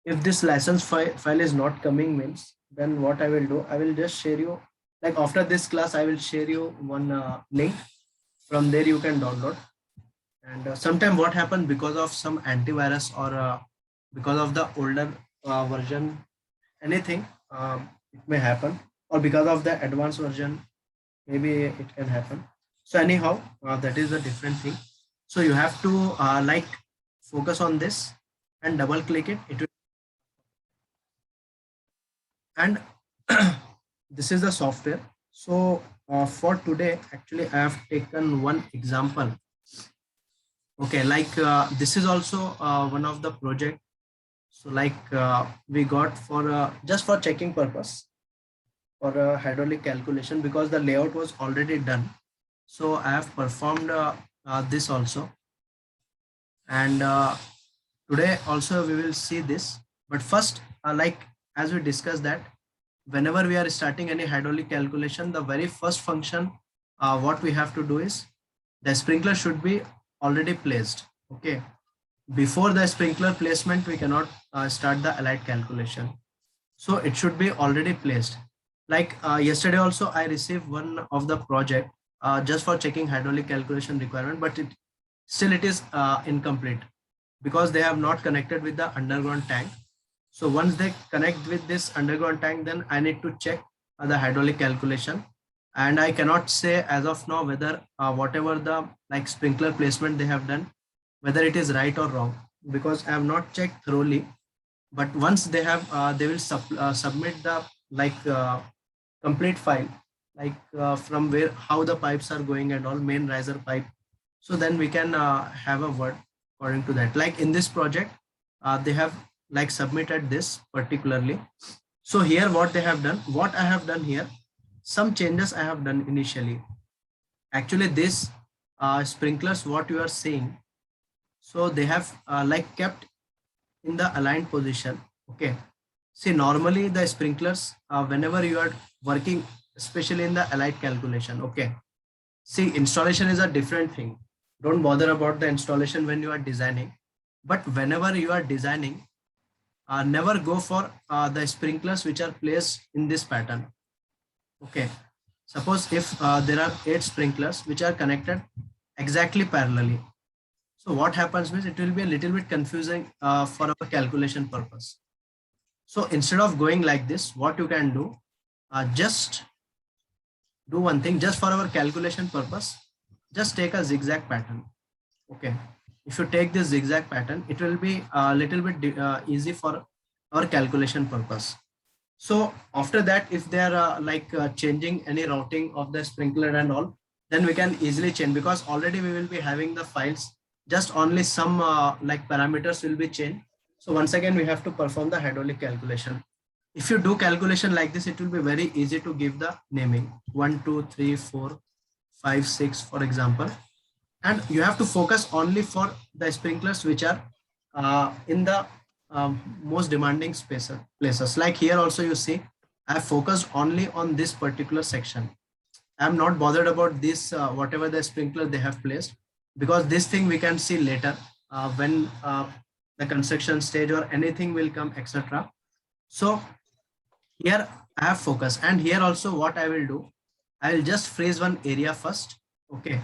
if this license file is not coming means, then what I will do, I will just share you, like after this class, I will share you one link. From there you can download. And sometime what happened, because of some antivirus or because of the older version, anything, it may happen, or because of the advanced version, maybe it can happen. So anyhow, that is a different thing. So you have to like focus on this and double click it. It will, and this is the software. So for today, actually, I have taken one example. Okay, like this is also one of the project. So like we got for just for checking purpose, for a hydraulic calculation, because the layout was already done. So I have performed this also. And today also we will see this. But first, like as we discussed that whenever we are starting any hydraulic calculation, the very first function what we have to do is the sprinkler should be already placed. Okay, before the sprinkler placement, we cannot start the allied calculation. So it should be already placed. Like yesterday also I received one of the project just for checking hydraulic calculation requirement, but it is incomplete because they have not connected with the underground tank. So once they connect with this underground tank, then I need to check the hydraulic calculation. And I cannot say as of now whether whatever the like sprinkler placement they have done, whether it is right or wrong, because I have not checked thoroughly. But once they have, they will submit the like complete file, like from where, how the pipes are going and all, main riser pipe. So then we can have a word according to that. Like in this project, they have like submitted this particularly. So here what they have done, what I have done here, some changes I have done initially. Actually this sprinklers what you are seeing, so they have like kept in the aligned position. Okay, see normally the sprinklers whenever you are working, especially in the allied calculation, okay, see installation is a different thing. Don't bother about the installation when you are designing, but whenever you are designing, never go for the sprinklers which are placed in this pattern. Okay, suppose if there are 8 sprinklers which are connected exactly parallelly, so what happens means it will be a little bit confusing for our calculation purpose. So instead of going like this, what you can do, just do one thing, just for our calculation purpose, just take a zigzag pattern. Okay, if you take this zigzag pattern, it will be a little bit easy for our calculation purpose. So after that, if they are like changing any routing of the sprinkler and all, then we can easily change, because already we will be having the files, just only some like parameters will be changed. So once again, we have to perform the hydraulic calculation. If you do calculation like this, it will be very easy to give the naming 1, 2, 3, 4, 5, 6, for example. And you have to focus only for the sprinklers which are in the most demanding places. Like here also you see, I have focused only on this particular section. I'm not bothered about this, whatever the sprinkler they have placed, because this thing we can see later when the construction stage or anything will come, etc. So here I have focus, and here also what I will do, I will just freeze one area first. Okay,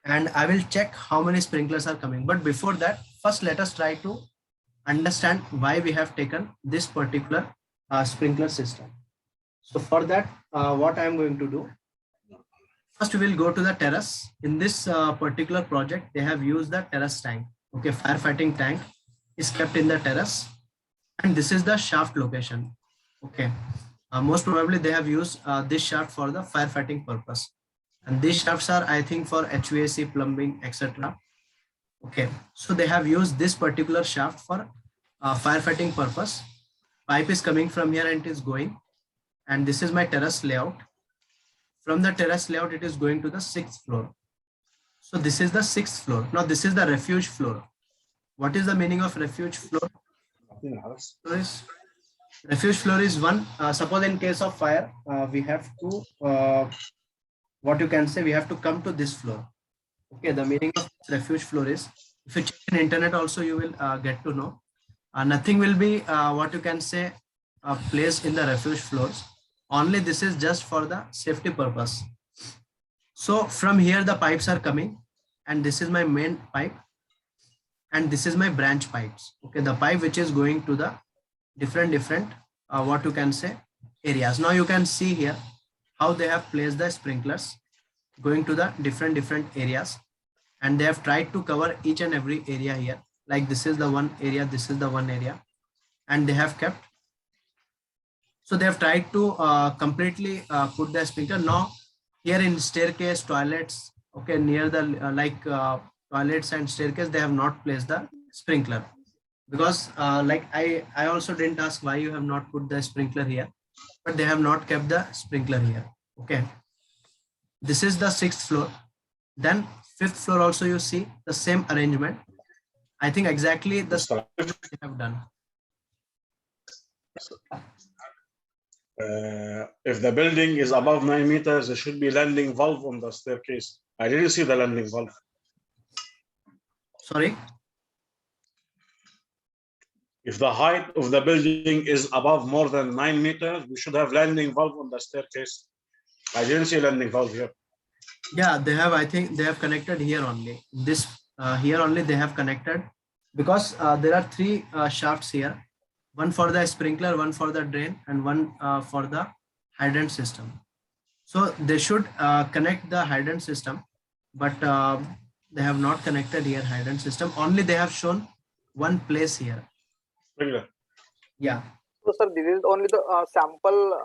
and I will check how many sprinklers are coming. But before that, first let us try to understand why we have taken this particular sprinkler system. So for that, what I am going to do, first we will go to the terrace. In this particular project, they have used the terrace tank. Okay, firefighting tank is kept in the terrace, and this is the shaft location. Okay, most probably they have used this shaft for the firefighting purpose, and these shafts are, I think, for HVAC, plumbing, etc. Okay, so they have used this particular shaft for firefighting purpose. Pipe is coming from here and it is going, and this is my terrace layout. From the terrace layout, it is going to the 6th floor. So this is the 6th floor. Now this is the refuge floor. What is the meaning of refuge floor? Refuge floor is one, suppose in case of fire, we have to, what you can say, we have to come to this floor. Okay, the meaning of refuge floor is, if you check in internet also, you will get to know. Nothing will be what you can say placed in the refuge floors. Only this is just for the safety purpose. So from here the pipes are coming, and this is my main pipe, and this is my branch pipes. Okay, the pipe which is going to the different what you can say areas. Now you can see here how they have placed the sprinklers going to the different areas, and they have tried to cover each and every area here. Like this is the one area, this is the one area, and they have kept. So they have tried to completely put the sprinkler. Now here in staircase, toilets, okay, near the toilets and staircase, they have not placed the sprinkler, because I also didn't ask why you have not put the sprinkler here, but they have not kept the sprinkler here. Okay, this is the 6th floor. Then 5th floor also you see the same arrangement. I think exactly the same they have done. If the building is above 9 meters, there should be landing valve on the staircase. I didn't see the landing valve. Sorry? If the height of the building is above more than 9 meters, we should have landing valve on the staircase. I didn't see landing valve here. Yeah, they have. I think they have connected here only. This here only they have connected, because there are 3 shafts here. One for the sprinkler, one for the drain, and one for the hydrant system. So they should connect the hydrant system, but they have not connected here hydrant system. Only they have shown one place here. Sprinkler. Yeah. So sir, this is only the sample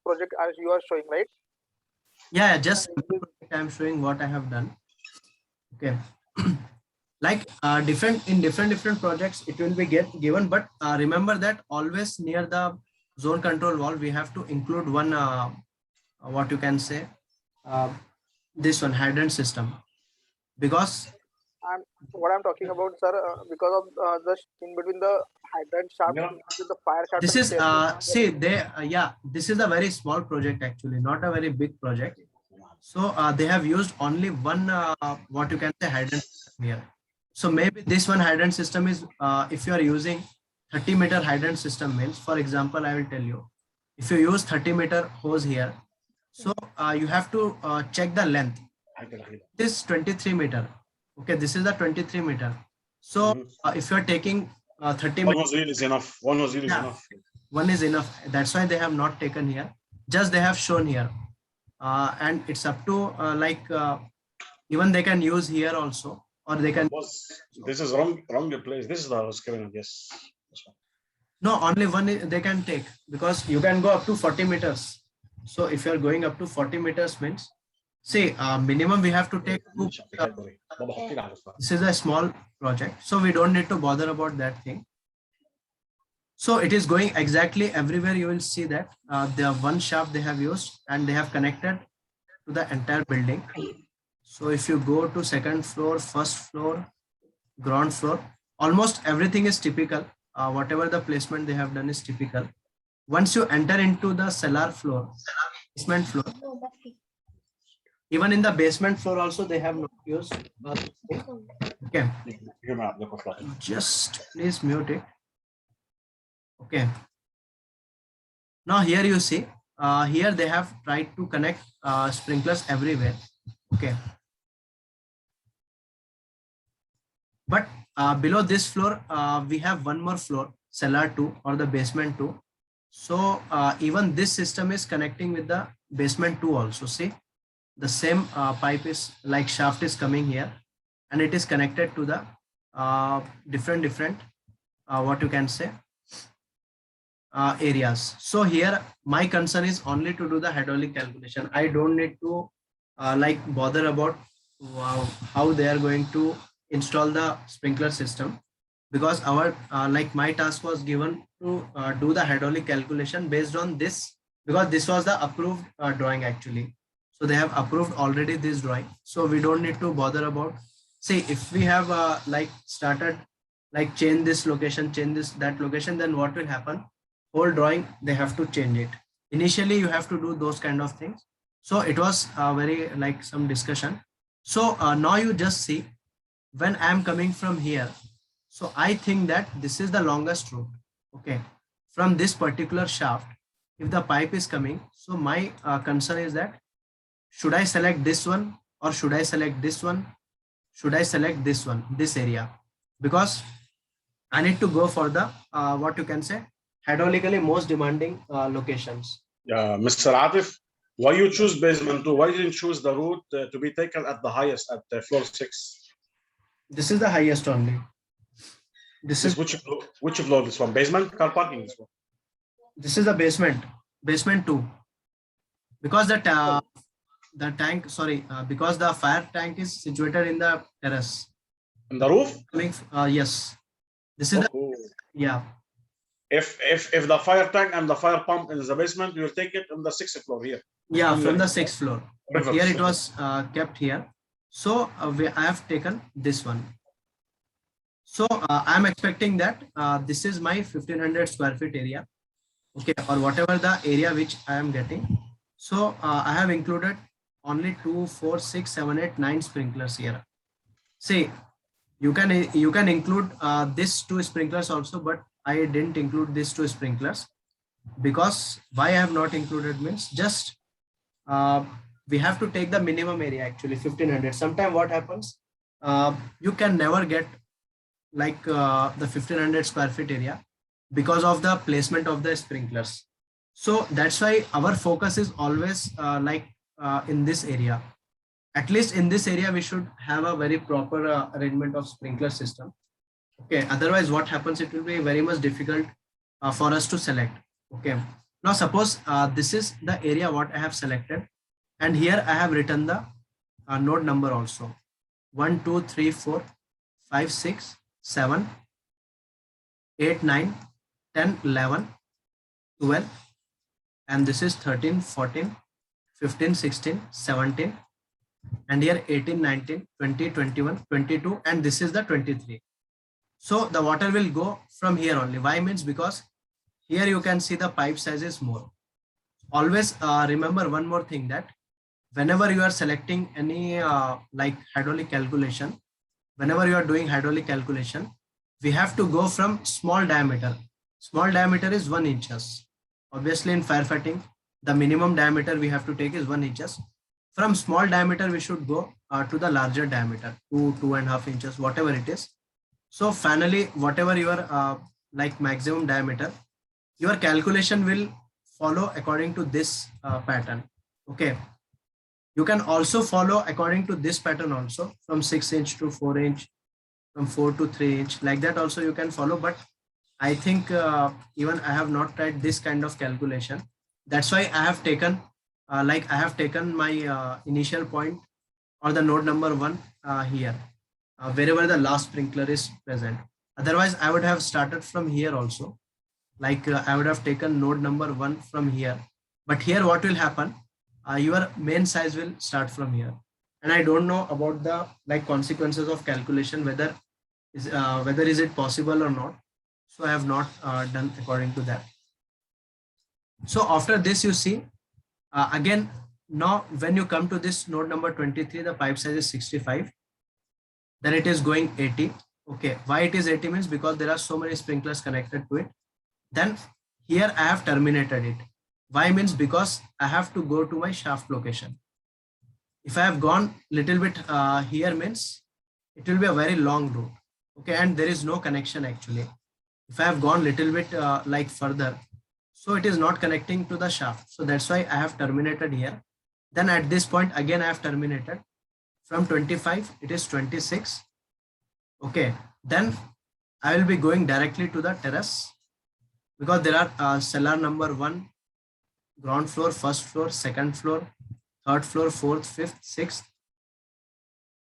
project as you are showing, right? Yeah, just I'm showing what I have done. Okay. Like different projects it will be given, but remember that always near the zone control valve we have to include one what you can say this one hydrant system, because And what I'm talking about, sir, because of the in between the hydrant shaft and the fire shaft. This is see they yeah, this is a very small project actually, not a very big project. So they have used only one what you can say hydrant system here. So maybe this one hydrant system is if you are using 30-meter hydrant system means, for example, I will tell you, if you use 30-meter hose here, so you have to check the length. This 23-meter. Okay, this is the 23-meter. So if you are taking 30 one nozzle is enough. One nozzle is enough. One is enough. That's why they have not taken here. Just they have shown here, and it's up to even they can use here also, or they can. This is wrong place. This is the screen. Yes. No, only one they can take, because you can go up to 40 meters. So if you are going up to 40 meters means, say minimum we have to take 2. This is a small project, so we don't need to bother about that thing. So it is going exactly everywhere. You will see that the one shaft they have used, and they have connected to the entire building. So if you go to 2nd floor, 1st floor, ground floor, almost everything is typical. Whatever the placement they have done is typical. Once you enter into the cellar floor, basement floor, even in the basement floor also they have not used. Okay, just please mute it. Okay, now here you see here they have tried to connect sprinklers everywhere. Okay, but below this floor we have one more floor, cellar 2 or the basement 2. So even this system is connecting with the basement 2 also. See, the same pipe is like shaft is coming here, and it is connected to the different what you can say areas. So here my concern is only to do the hydraulic calculation. I don't need to bother about how they are going to install the sprinkler system, because our my task was given to do the hydraulic calculation based on this, because this was the approved drawing actually. So they have approved already this drawing, so we don't need to bother about. See, if we have started change this location, change this that location, then what will happen? Whole drawing they have to change it. Initially you have to do those kind of things. So it was very some discussion. So now you just see, when I am coming from here, So I think that this is the longest route. Okay, from this particular shaft, if the pipe is coming, so my concern is that should I select this one or should I select this one? Should I select this one, this area? Because I need to go for the what you can say hydraulically most demanding locations. Yeah, Mr. Atif, why you choose basement 2? Why didn't you choose the route to be taken at the highest at floor 6? This is the highest only. This This is which floor? This one, basement car parking. This one. this is the basement 2, because the tank, sorry, because the fire tank is situated in the terrace. And the roof? Yes, this is the, Oh. yeah. If the fire tank and the fire pump in the basement, you'll take it on the 6th floor here. Yeah, On from the 6th floor. But reverse. here it was kept here. So I have taken this one. So I'm expecting that this is my 1500 square feet area. Okay, or whatever the area which I am getting. So I have included only 2, 4, 6, 7, 8, 9 sprinklers here. See, you can include this 2 sprinklers also, but I didn't include these 2 sprinklers because why I have not included means just we have to take the minimum area actually 1500. Sometimes what happens, you can never get like the 1500 square feet area because of the placement of the sprinklers. So that's why our focus is always in this area. At least in this area, we should have a very proper arrangement of sprinkler system. Okay, otherwise what happens, it will be very much difficult for us to select. Okay, now suppose this is the area what I have selected, and here I have written the node number also 1, 2, 3, 4, 5, 6, 7, 8, 9, 10, 11, 12, and this is 13, 14, 15, 16, 17, and here 18, 19, 20, 21, 22, and this is the 23. So the water will go from here only. Why means because here you can see the pipe size is more. Always remember one more thing, that whenever you are selecting any like hydraulic calculation, whenever you are doing hydraulic calculation, we have to go from small diameter. Small diameter is 1 inches. Obviously in firefighting, the minimum diameter we have to take is 1 inches. From small diameter, we should go to the larger diameter, 2.5 inches, whatever it is. So finally, whatever your like maximum diameter, your calculation will follow according to this pattern. Okay. You can also follow according to this pattern also, from 6 inch to 4 inch, from 4 to 3 inch, like that also you can follow. But I think even I have not tried this kind of calculation. That's why I have taken I have taken my initial point or the node number 1 here, wherever the last sprinkler is present. Otherwise, I would have started from here also. Like I would have taken node number 1 from here. But here what will happen? Your main size will start from here. And I don't know about the like consequences of calculation, whether is it possible or not. So I have not done according to that. So after this, you see, again, now when you come to this node number 23, the pipe size is 65. Then it is going 80. Okay, why it is 80 means because there are so many sprinklers connected to it. Then here I have terminated it. Why means because I have to go to my shaft location. If I have gone little bit here means it will be a very long route. Okay, and there is no connection actually. If I have gone little bit like further, so it is not connecting to the shaft. So that's why I have terminated here. Then at this point again I have terminated. From 25 it is 26. Okay, then I will be going directly to the terrace, because there are cellar number 1, ground floor, first floor, second floor, third floor, fourth, fifth, sixth.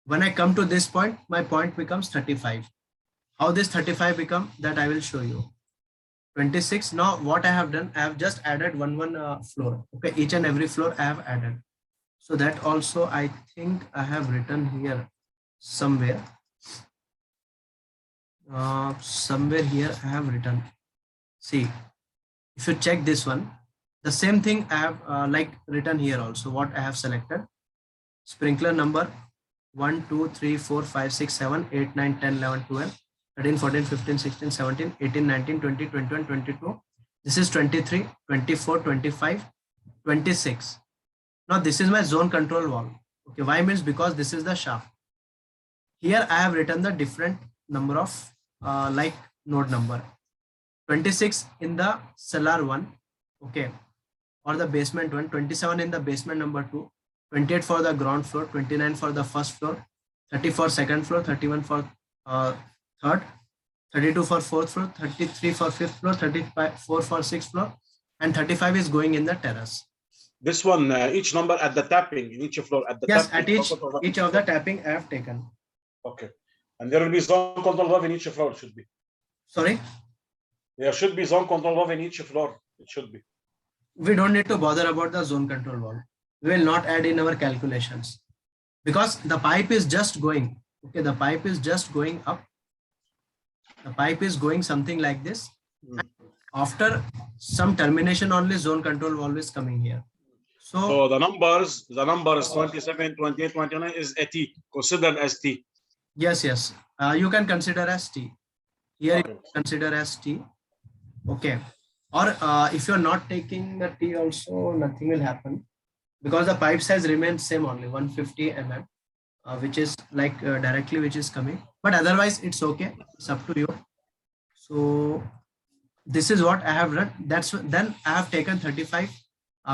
When I come to this point, my point becomes 35. How this 35 become, that I will show you. 26. Now what I have done, I have just added one floor. Okay, each and every floor I have added. So that also I think I have written here somewhere. Somewhere here I have written. See, if you check this one, the same thing I have like written here also, what I have selected. Sprinkler number 1, 2, 3, 4, 5, 6, 7, 8, 9, 10, 11, 12. 13, 14, 15, 16, 17, 18, 19, 20, 21, 22. This is 23, 24, 25, 26. Now this is my zone control valve. Okay, why means because this is the shaft. Here I have written the different number of like node number. 26 in the cellar one, okay, or the basement one, 27 in the basement number 2, 28 for the ground floor, 29 for the first floor, 30 for second floor, 31 for third, 32 for fourth floor, 33 for fifth floor, 34 for sixth floor, and 35 is going in the terrace. This one, each number at the tapping in each floor at the yes, tapping. at each of the tapping I have taken. Okay, and there will be zone control valve in each floor. Should be. Sorry. There should be zone control valve in each floor. It should be. We don't need to bother about the zone control valve. We will not add in our calculations because the pipe is just going. Okay, the pipe is just going up. The pipe is going something like this. And after some termination only zone control valve is coming here. So the numbers 27, 28, 29 is a T, considered as T. Yes, yes. You can consider as T. Here Okay. you consider as T. Okay. Or if you're not taking the T also, nothing will happen because the pipe size remains same only 150 mm, which is like directly which is coming. But otherwise it's okay. It's up to you. So this is what I have done. Then I have taken 35,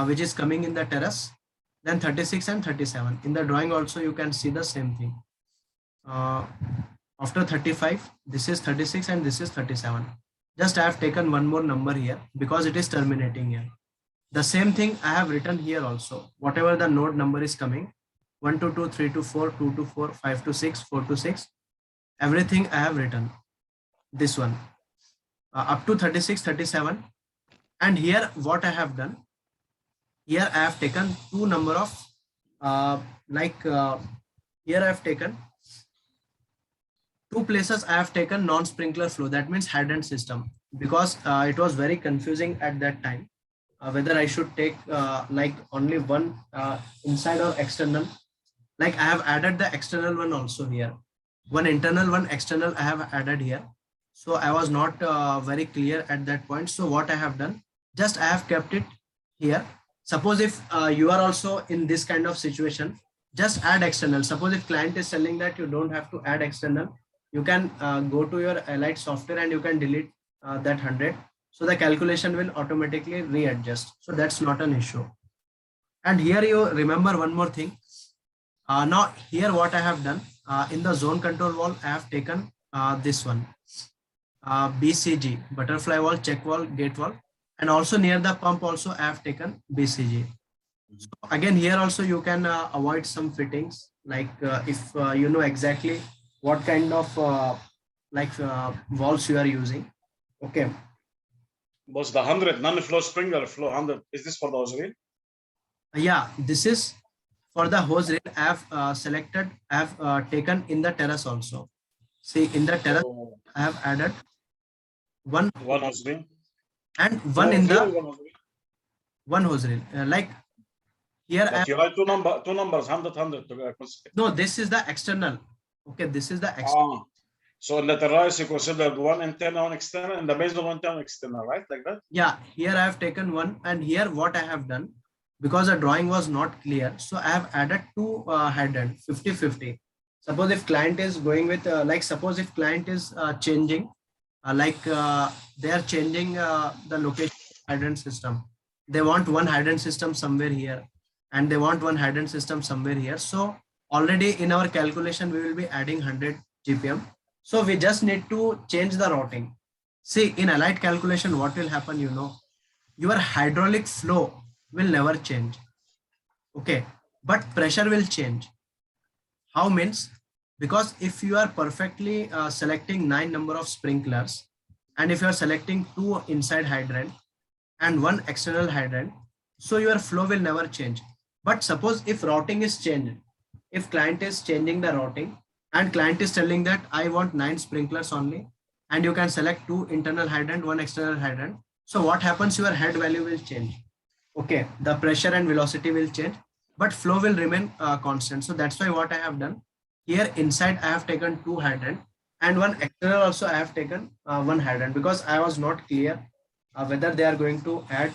which is coming in the terrace. Then 36 and 37. In the drawing also you can see the same thing. After 35, this is 36 and this is 37. Just I have taken one more number here because it is terminating here. The same thing I have written here also. Whatever the node number is coming, 1 to 2, 3 to 4, 2 to 4, 5 to 6, 4 to 6. Everything I have written. This one. Up to 36, 37. And here what I have done. Here I have taken two number of here I have taken two places I have taken non-sprinkler flow. That means hydrant system because it was very confusing at that time whether I should take like only one inside or external. Like I have added the external one also here. One internal, one external I have added here. So I was not very clear at that point. So what I have done, just I have kept it here. Suppose if you are also in this kind of situation, just add external. Suppose if client is telling that you don't have to add external, you can go to your Allied software and you can delete that 100. So the calculation will automatically readjust. So that's not an issue. And here you remember one more thing. Now here what I have done in the zone control valve, I have taken this one. BCG, butterfly valve, check valve, gate valve, and also near the pump also I have taken BCG. So again here also you can avoid some fittings like if you know exactly what kind of valves you are using. Okay. Was the 100 non-flow sprinkler flow 100? Is this for the hose reel? Yeah, this is for the hose reel. I have selected. I have taken in the terrace also. See in the terrace I have added one hose reel and one in the one hose reel. Like here you write two numbers 100 no, this is the external. Okay, this is the external. So in the terrace you considered one internal, one external, and the basement one internal, external, right? Like that? Yeah, here I have taken one, and here what I have done, because the drawing was not clear, so I have added two hydrant 50-50. Suppose if client is going with like suppose if client is changing they are changing the location hydrant system. They want one hydrant system somewhere here and they want one hydrant system somewhere here. So already in our calculation we will be adding 100 GPM. So we just need to change the routing. See in Allied calculation what will happen, you know, your hydraulic flow will never change. Okay, but pressure will change. How means? Because if you are perfectly selecting 9 number of sprinklers and if you are selecting 2 inside hydrant and 1 external hydrant, so your flow will never change. But suppose if routing is changed, if client is changing the routing and client is telling that I want 9 sprinklers only and you can select 2 internal hydrant, 1 external hydrant. So what happens? Your head value will change. Okay, the pressure and velocity will change, but flow will remain constant. So that's why what I have done here inside I have taken 2 hydrant And one external also I have taken one hydrant, because I was not clear whether they are going to add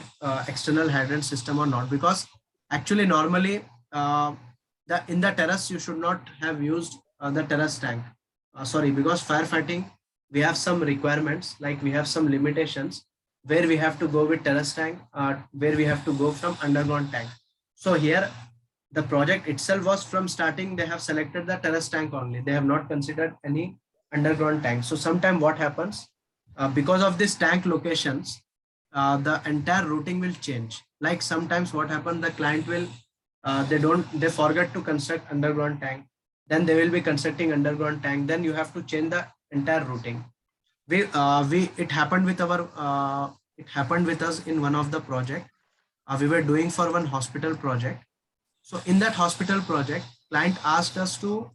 external hydrant system or not, because actually normally in the terrace you should not have used the terrace tank. Sorry, because firefighting we have some requirements, like we have some limitations where we have to go with terrace tank, where we have to go from underground tank. So here the project itself was, from starting they have selected the terrace tank only, they have not considered any underground tank. So sometime what happens, because of this tank locations, the entire routing will change. Like sometimes what happens, the client will they forget to construct underground tank, then they will be constructing underground tank, then you have to change the entire routing. We it happened with our it happened with us in one of the project. We were doing for one hospital project. So in that hospital project, client asked us to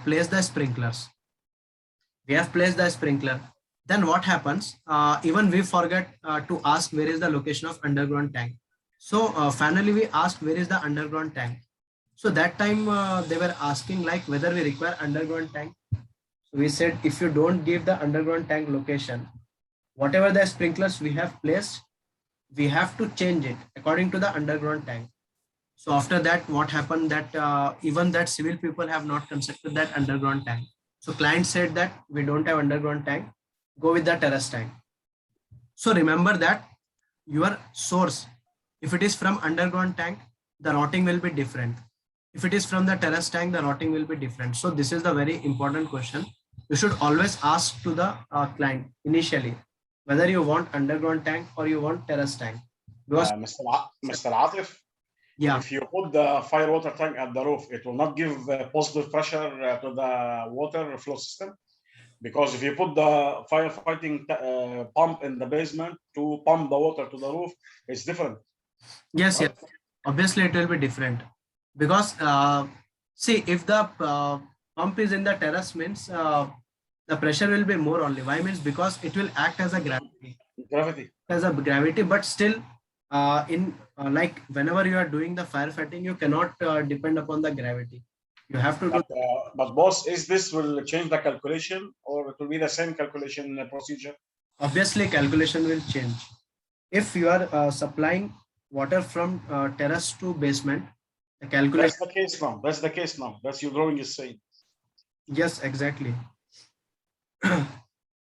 place the sprinklers. We have placed the sprinkler. Then what happens? Even we forget to ask where is the location of underground tank. So finally we asked where is the underground tank. So that time they were asking like whether we require underground tank. So we said, if you don't give the underground tank location, whatever the sprinklers we have placed, we have to change it according to the underground tank. So after that, what happened, that even that civil people have not constructed that underground tank. So client said that we don't have underground tank, go with the terrace tank. So remember that your source, if it is from underground tank, the routing will be different. If it is from the terrace tank, the routing will be different. So this is the very important question. You should always ask to the client initially whether you want underground tank or you want terrace tank. Because Mr. Atif, yeah, if you put the fire water tank at the roof, it will not give positive pressure to the water flow system. Because if you put the firefighting pump in the basement to pump the water to the roof, it's different. yes, yes. Obviously, it will be different, because see, if the pump is in the terrace, means the pressure will be more only. Why? Means because it will act as a gravity, but still like whenever you are doing the firefighting, you cannot depend upon the gravity. You have to do. But boss, is this will change the calculation, or it will be the same calculation procedure? Obviously, calculation will change. If you are supplying water from terrace to basement, the calculation. That's the case now. That's the case now. That's your drawing is saying. Yes, exactly.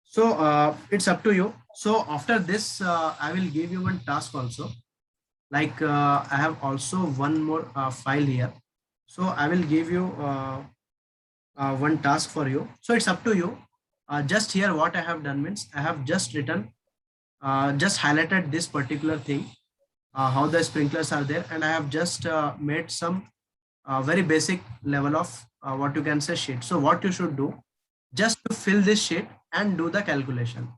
So it's up to you. So after this, I will give you one task also. Like I have also one more file here. So I will give you one task for you. So it's up to you. Just here, what I have done means I have just written, just highlighted this particular thing, how the sprinklers are there, and I have just made some very basic level of what you can say sheet. So what you should do, just to fill this sheet and do the calculation.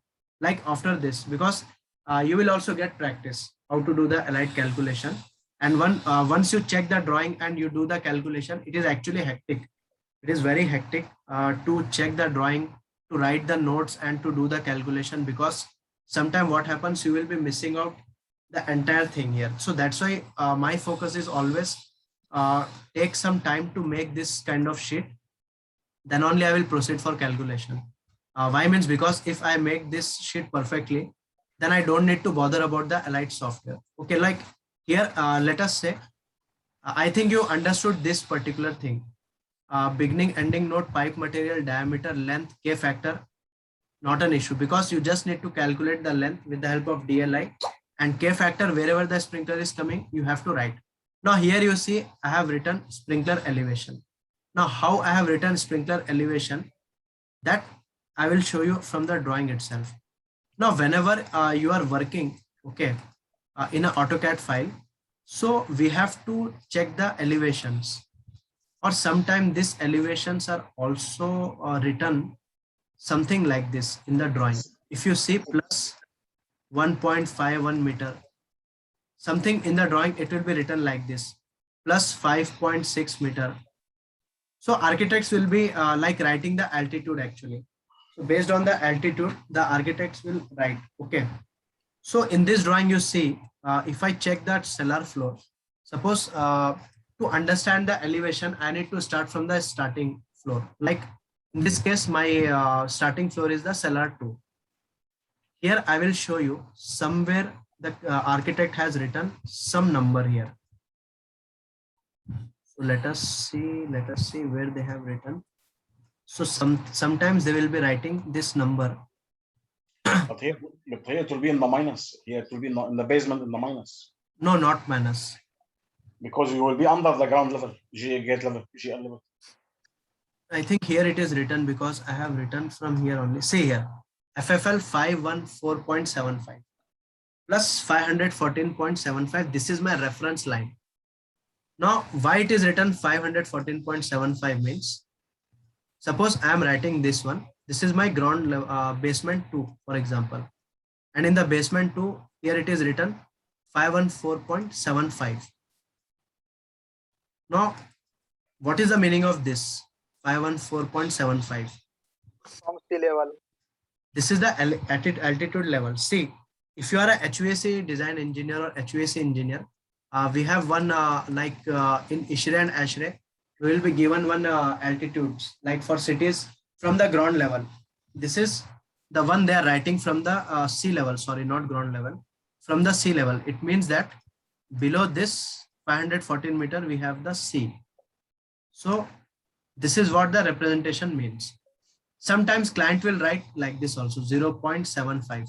Like after this, because you will also get practice how to do the allied calculation. And once you check the drawing and you do the calculation, it is actually hectic. It is very hectic to check the drawing, to write the notes and to do the calculation, because sometimes what happens, you will be missing out the entire thing here. So that's why my focus is always take some time to make this kind of sheet, then only I will proceed for calculation. Why? Means because if I make this sheet perfectly, then I don't need to bother about the allied software. Okay, like here, let us say, I think you understood this particular thing. Beginning, ending node, pipe material, diameter, length, K factor, not an issue, because you just need to calculate the length with the help of DLI, and K factor, wherever the sprinkler is coming, you have to write. Now here you see, I have written sprinkler elevation. Now how I have written sprinkler elevation, that I will show you from the drawing itself. Now whenever you are working, okay, in an AutoCAD file, so we have to check the elevations, or sometimes these elevations are also written something like this in the drawing. If you see plus 1.51 meter, something in the drawing, it will be written like this, plus 5.6 meter. So architects will be like writing the altitude actually. So based on the altitude, the architects will write. Okay. So in this drawing, you see, if I check that cellar floor, suppose to understand the elevation, I need to start from the starting floor. Like In this case, my starting floor is the cellar 2. Here I will show you somewhere the architect has written some number here. So let us see where they have written. So sometimes they will be writing this number. But here it will be in the minus. Here it will be in the basement in the minus. No, not minus. Because you will be under the ground level, gate level, GL level. I think here it is written because I have written from here only. See here, FFL 514.75 plus 514.75. This is my reference line. Now, why it is written 514.75 means, suppose I am writing this one. This is my ground level, basement 2, for example. And in the basement 2, here it is written 514.75. Now, what is the meaning of this 514.75? From sea level. This is the altitude level. See, if you are a HVAC design engineer or HVAC engineer, we have one in ISHRE and ASHRE, we will be given one altitudes like for cities from the ground level. This is the one they are writing from the sea level, sorry, not ground level, from the sea level. It means that below this 514 meter, we have the sea. So this is what the representation means. Sometimes client will write like this also, 0.75.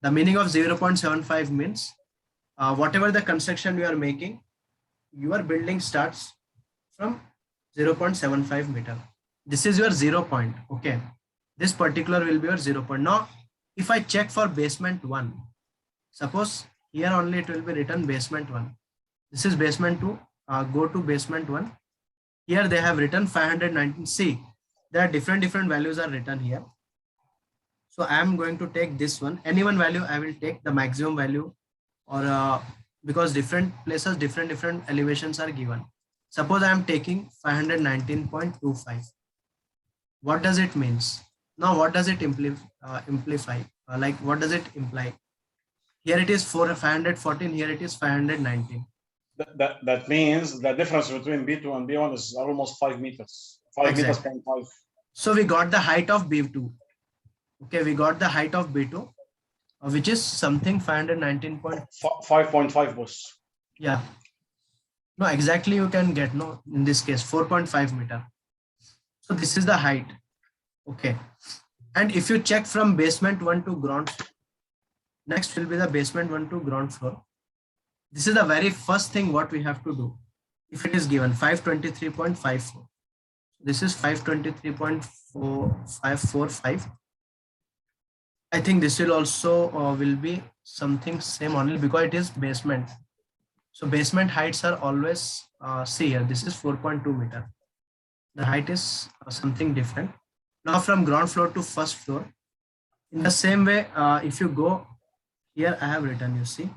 The meaning of 0.75 means whatever the construction you are making, your building starts from 0.75 meter. This is your 0 point. Okay. This particular will be your 0 point. Now, if I check for basement 1, suppose here only it will be written basement 1. This is basement 2. Go to basement 1. Here they have written 519. See, there are different values are written here. So I am going to take this one. Any one value I will take the maximum value, or because different places, different elevations are given. Suppose I am taking 519.25. What does it means? Now, what does it imply? Like, what does it imply? Here it is 514. Here it is 519. That means the difference between B2 and B1 is almost 5 meters. 5 meters, 0.5. So we got the height of B2. Okay, we got the height of B2, which is something 5.5 boss. Yeah. No, exactly you can get, no, in this case, 4.5 meter. So this is the height. Okay. And if you check from basement 1 to ground, next will be the basement 1 to ground floor. This is the very first thing what we have to do. If it is given 523.54, this is 523.545. I think this will also will be something same only because it is basement. So basement heights are always, see here, this is 4.2 meter. The height is something different. Now from ground floor to first floor, in the same way, if you go here, I have written, you see.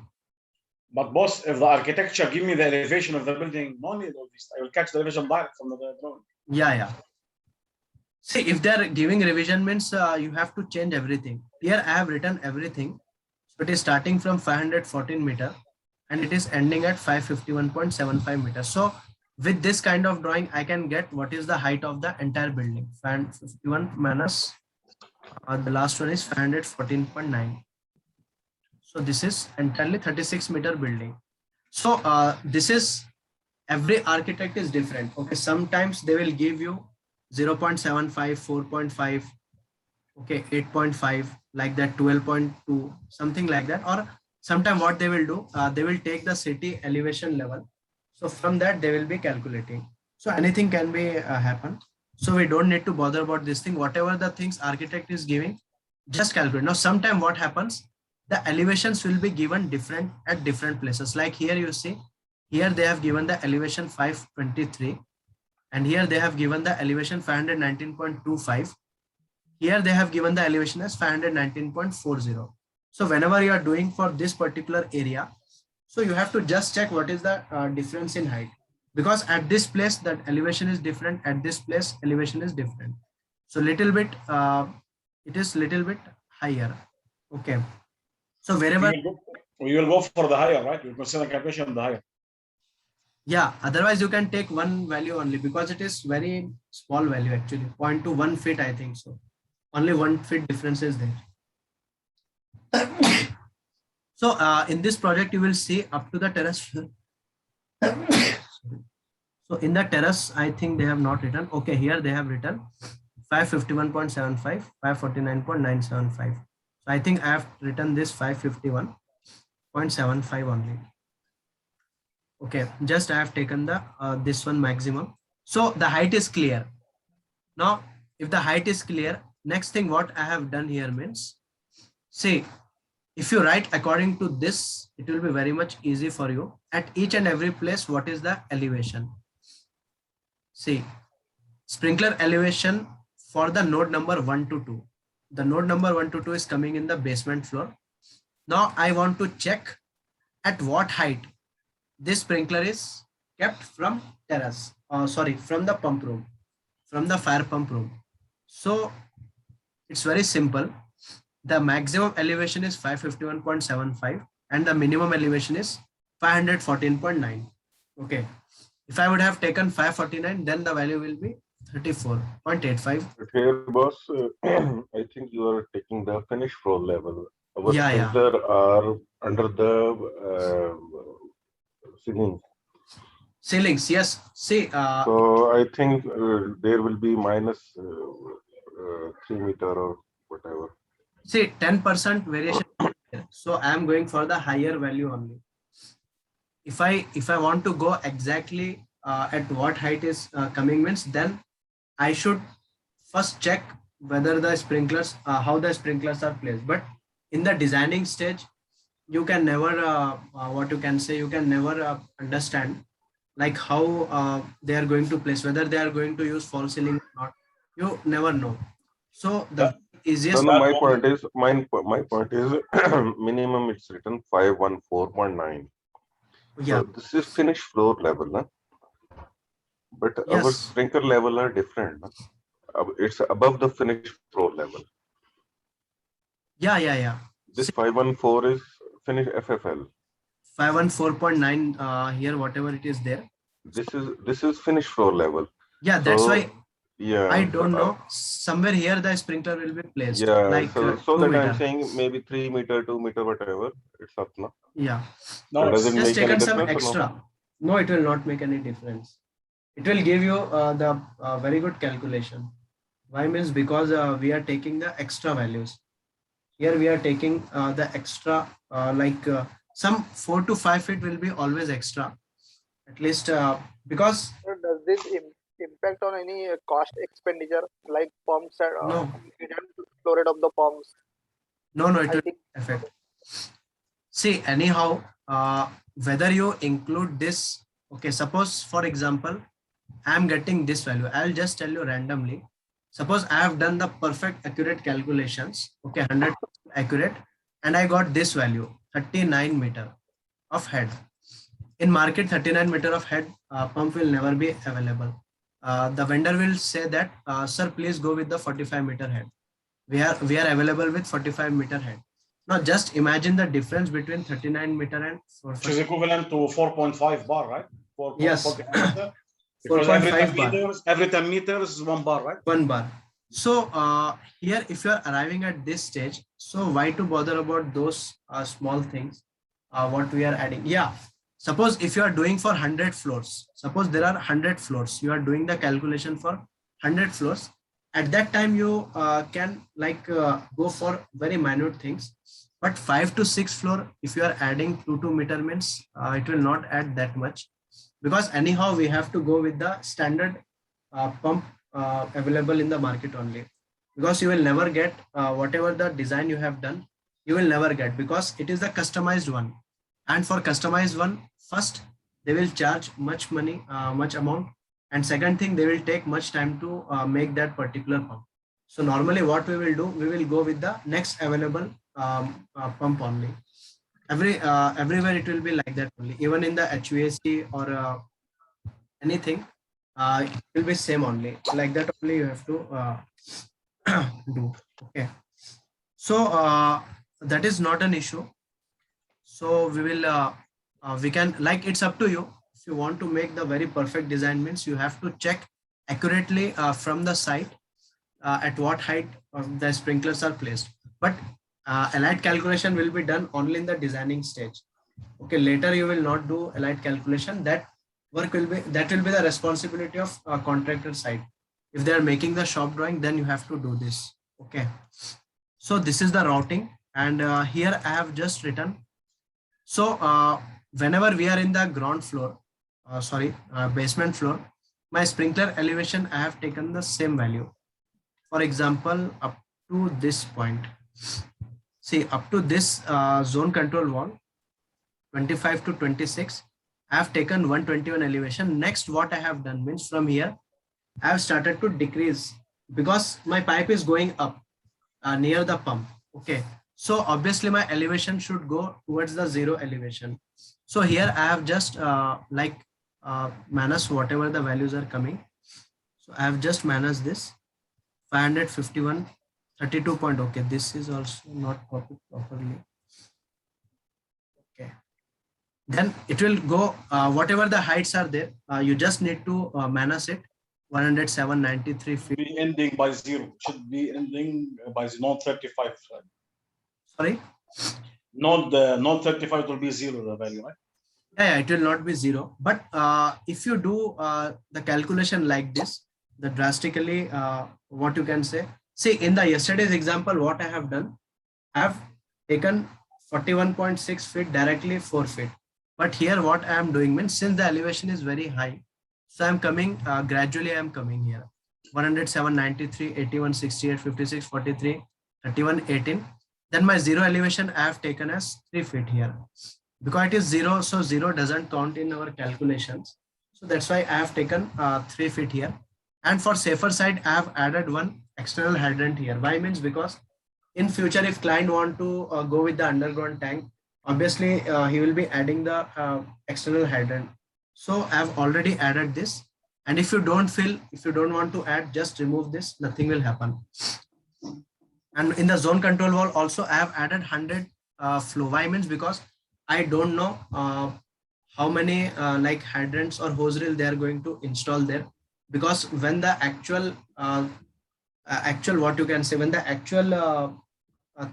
But boss, if the architecture give me the elevation of the building, no need of this. I will catch the elevation direct from the drawing. Yeah. See, if they are giving revision means you have to change everything. Here I have written everything. So it is starting from 514 meter and it is ending at 551.75 meters. So with this kind of drawing, I can get what is the height of the entire building. 551 minus the last one is 514.9. So this is entirely 36 meter building. So this is, every architect is different. Okay, sometimes they will give you 0.75, 4.5, okay, 8.5, like that, 12.2, something like that. Or sometime what they will do, they will take the city elevation level. So from that they will be calculating. So anything can be happen. So we don't need to bother about this thing. Whatever the things architect is giving, just calculate. Now sometime what happens, the elevations will be given different at different places. Like here you see, here they have given the elevation 523. And here they have given the elevation 519.25. Here they have given the elevation as 519.40. So whenever you are doing for this particular area, so you have to just check what is the difference in height. Because at this place that elevation is different, at this place elevation is different. So little bit, it is little bit higher. Okay. So wherever we will go for the higher, right? We consider calculation of the higher. Yeah, otherwise you can take one value only because it is very small value actually, 0.1 feet, I think so. Only 1 feet difference is there. So in this project, you will see up to the terrace. So in the terrace, I think they have not written. Okay, here they have written 551.75, 549.975. So I think I have written this 551.75 only. Okay, just I have taken the this one maximum. So the height is clear. Now, if the height is clear, next thing what I have done here means, see, if you write according to this, it will be very much easy for you. At each and every place, what is the elevation? See, sprinkler elevation for the node number 1 to 2. The node number 1 to 2 is coming in the basement floor. Now I want to check at what height this sprinkler is kept from terrace. Sorry, from the pump room, from the fire pump room. So it's very simple. The maximum elevation is 551.75 and the minimum elevation is 514.9. Okay. If I would have taken 549, then the value will be 34.85. But here, boss, I think you are taking the finish floor level. Our Yeah, yeah. sprinkler are under the ceiling. Ceilings, yes. See, So I think there will be minus 3 meter or whatever. see 10% variation. So I am going for the higher value only. If I want to go exactly at what height is coming means, then I should first check whether the sprinklers, how the sprinklers are placed. But in the designing stage, you can never, what you can say, you can never understand like how they are going to place, whether they are going to use false ceiling or not. You never know. So the No, easiest, no, my point is, my point is minimum it's written 514.9. yeah, So this is finished floor level, na? But our yes, sprinkler level are different. Na? It's above the finished floor level. yeah. This See, 514 is finished FFL. 514.9 here, whatever it is there. This is finished floor level. Yeah, that's So why yeah, I don't know. Somewhere here the sprinkler will be placed yeah. like So 2 that I'm meter. saying maybe 3 meter, 2 meter, whatever. It's up now. Yeah. No, So does it Just make any taken some difference or no? extra. No, it will not make any difference. It will give you the very good calculation. Why means because we are taking the extra values. Here we are taking the extra some 4 to 5 feet will be always extra. At least because So does this impact on any cost expenditure like pumps and no, hidden flow rate of the pumps? no, it I will think affect. See, anyhow, whether you include this, okay, suppose for example, I'm getting this value. I'll just tell you randomly. Suppose I have done the perfect accurate calculations, okay, 100% accurate, and I got this value, 39 meter of head. In market, 39 meter of head pump will never be available. The vendor will say that, sir, please go with the 45 meter head. We are available with 45 meter head. Now just imagine the difference between 39 meter and which is equivalent to 4.5 bar, right? 4, yes, 4 because 4.5 bar, every 10 meters is 1 bar, right? 1 bar. So here, if you are arriving at this stage, so why to bother about those small things? What we are adding? Yeah. Suppose if you are doing for 100 floors, suppose there are 100 floors, you are doing the calculation for 100 floors. At that time, you can go for very minute things. But 5 to 6 floor, if you are adding 2 meter means it will not add that much, because anyhow we have to go with the standard pump available in the market only, because you will never get whatever the design you have done, you will never get, because it is the customized one. And for customized one, first they will charge much money, much amount, and second thing, they will take much time to make that particular pump. So normally what we will do, we will go with the next available pump only. Everywhere it will be like that only, even in the HVAC or anything, it will be same only, like that only you have to do. Okay, so that is not an issue. So we will we can, like, it's up to you. if you want to make the very perfect design means you have to check accurately from the site at what height the sprinklers are placed. But allied calculation will be done only in the designing stage. Okay, later you will not do allied calculation. That work will be the responsibility of contractor side. If they are making the shop drawing, then you have to do this. Okay, so this is the routing, and here I have just written. So whenever we are in the ground floor, basement floor, my sprinkler elevation, I have taken the same value. For example, up to this point, see up to this zone control wall, 25 to 26, I have taken 121 elevation. Next, what I have done means from here, I have started to decrease because my pipe is going up near the pump. Okay. So obviously my elevation should go towards the zero elevation. So here I have just minus whatever the values are coming. So I have just managed this 551, 32 point. Okay. This is also not copied properly. Okay. Then it will go, whatever the heights are there, you just need to manage it. 107.93 feet. Be ending by 0. Should be ending by node 35. Sorry? Node 35 will be 0, the value, right? Yeah, it will not be 0. But if you do the calculation like this, the drastically, what you can say, see in the yesterday's example, what I have done, I have taken 41.6 feet directly 4 feet. But here what I am doing means since the elevation is very high, so I'm coming gradually. I'm coming here 107.93, 81.68, 56, 43, 31, 18. Then my zero elevation I have taken as 3 feet here because it is 0. So 0 doesn't count in our calculations. So that's why I have taken 3 feet here. And for safer side, I have added one external hydrant here. Why means because in future, if client want to go with the underground tank, obviously he will be adding the external hydrant. So I've already added this. And if you don't want to add, just remove this, nothing will happen. And in the zone control wall also I have added 100 flow. Why means because I don't know how many like hydrants or hose reel they are going to install there. Because when the actual what you can say, when the actual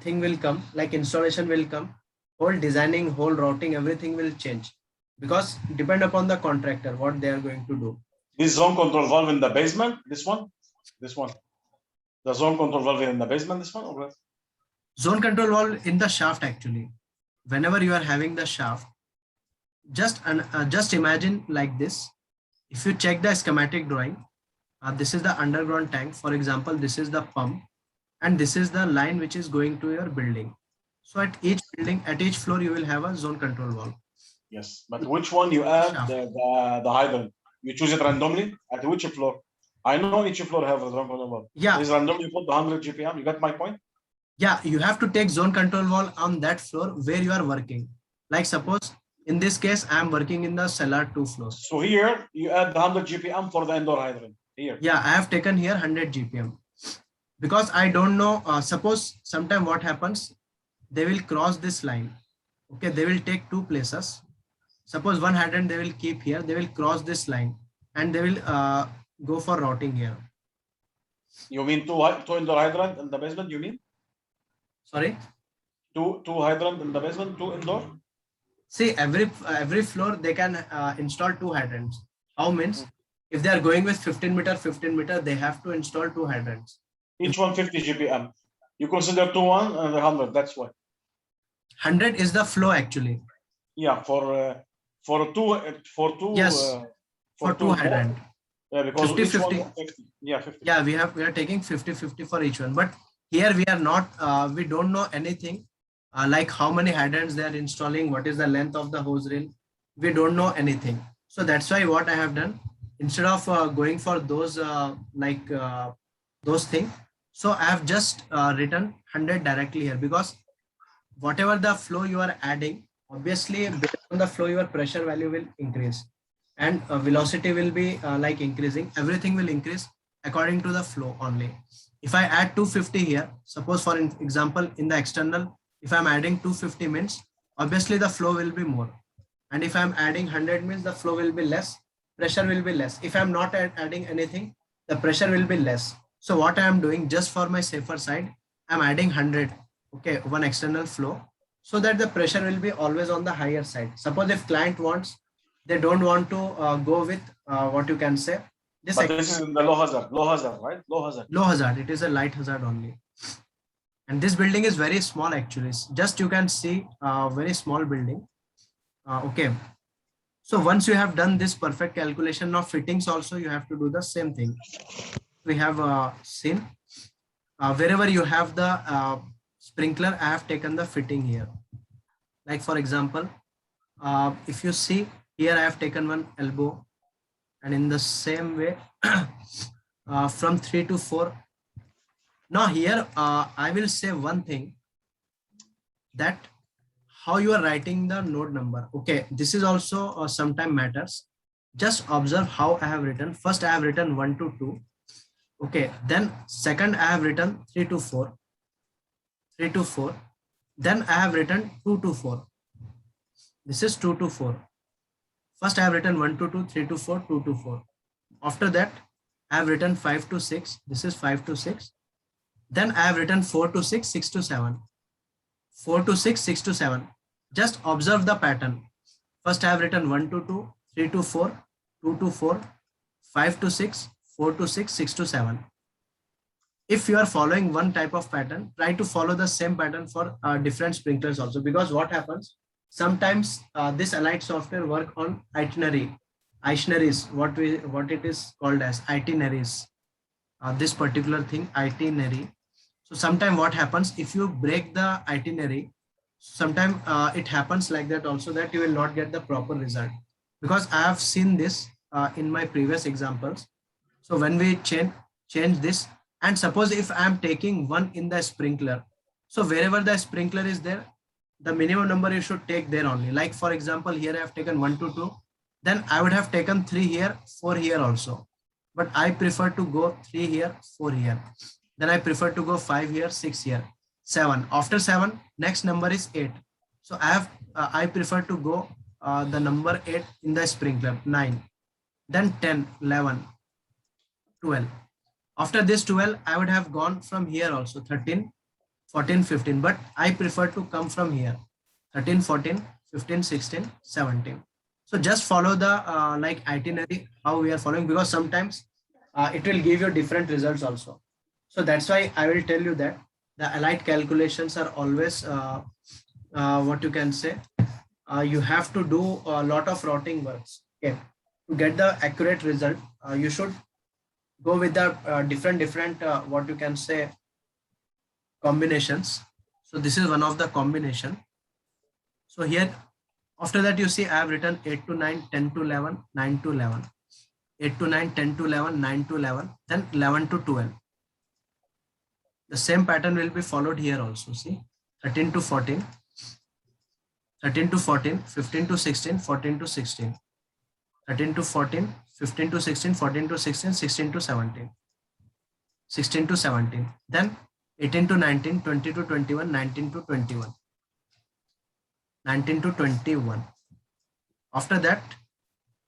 thing will come, like installation will come, whole designing, whole routing, everything will change. Because depend upon the contractor what they are going to do. This zone control valve in the basement, this one. The zone control valve in the basement, this one, or what? Zone control valve in the shaft actually. Whenever you are having the shaft, just imagine like this. If you check the schematic drawing, this is the underground tank. For example, this is the pump, and this is the line which is going to your building. So at each building, at each floor, you will have a zone control valve. Yes, but which one you add the hydrant? You choose it randomly at which floor? I know each floor have a zone control valve. Yeah. Is randomly put the 100 GPM. You got my point? Yeah, you have to take zone control valve on that floor where you are working. Like suppose in this case, I am working in the cellar 2 floors. So here you add the 100 GPM for the indoor hydrant. Here. Yeah, I have taken here 100 GPM because I don't know. Suppose sometime what happens, they will cross this line. Okay, they will take 2 places. Suppose one hydrant they will keep here. They will cross this line and they will go for routing here. You mean two indoor hydrant in the basement? You mean? Sorry. Two hydrant in the basement, 2 indoor. See, every floor they can install 2 hydrants. How means? If they are going with 15 meter, they have to install 2 hydrants. Each one 50 GPM. You consider 2 1 and 100. That's why. 100 is the flow actually. Yeah, for two. Yes. For 2 hydrant. Yeah, because 50, 50. 50. Yeah, 50. Yeah, we are taking 50-50 for each one. But here we are not. We don't know anything. Like how many hydrants they are installing, what is the length of the hose reel. We don't know anything. So that's why what I have done, instead of going for those those things, so I have just written 100 directly here because whatever the flow you are adding, obviously based on the flow, your pressure value will increase and velocity will be like increasing. Everything will increase according to the flow only. If I add 250 here, suppose for example, in the external, if I'm adding 250 means obviously the flow will be more. And if I'm adding 100 means the flow will be less, pressure will be less. If I'm not adding anything, the pressure will be less. So what I am doing, just for my safer side, I'm adding 100, okay, one external flow, so that the pressure will be always on the higher side. Suppose if client wants, they don't want to go with what you can say, this But this is in the low hazard, right? Low hazard. low hazard. It is a light hazard only. And this building is very small actually. Just you can see a very small building. Okay. So once you have done this perfect calculation of fittings also, you have to do the same thing. We have seen wherever you have the sprinkler, I have taken the fitting here. Like for example, if you see here, I have taken one elbow, and in the same way from 3 to 4. Now here I will say one thing, that how you are writing the node number. Okay, this is also sometime matters. Just observe how I have written. First I have written 1 to 2. Okay, then second I have written 3 to 4, 3 to 4. Then I have written 2 to 4. This is 2 to 4. First I have written 1 to 2, 3 to 4, 2 to 4. After that I have written 5 to 6. This is 5 to 6. Then I have written 4 to 6, 6 to 7. 4 to 6, 6 to 7. Just observe the pattern. First I have written 1 to 2, 3 to 4, 2 to 4, 5 to 6, 4 to 6, 6 to 7. If you are following one type of pattern, try to follow the same pattern for different sprinklers also, because what happens, sometimes this Allied software work on itineraries, what it is called as itineraries. This particular thing, itinerary. So sometimes what happens, if you break the itinerary, sometimes it happens like that also, that you will not get the proper result, because I have seen this in my previous examples. So when we change this, and suppose if I am taking one in the sprinkler, so wherever the sprinkler is there, the minimum number you should take there only. Like for example, here I have taken 1 to 2, then I would have taken 3 here, 4 here also. But I prefer to go 3 here, 4 here. Then I prefer to go 5 here, 6 here, 7. After 7, next number is 8. So I prefer to go the number 8 in the sprinkler, 9. Then 10, 11, 12. After this 12, I would have gone from here also, 13, 14, 15. But I prefer to come from here, 13, 14, 15, 16, 17. So just follow the like itinerary, how we are following, because sometimes it will give you different results also. So that's why I will tell you that the Allied calculations are always what you can say, you have to do a lot of routing works. Okay, to get the accurate result, you should go with the different what you can say, combinations. So this is one of the combination. So here, after that, you see I have written 8 to 9, 10 to 11, 9 to 11, 8 to 9, 10 to 11, 9 to 11, then 11 to 12. The same pattern will be followed here also. See, 13 to 14, 13 to 14, 15 to 16, 14 to 16, 13 to 14, 15 to 16, 14 to 16, 16 to 17, 16 to 17, then 18 to 19, 20 to 21, 19 to 21, 19 to 21. After that,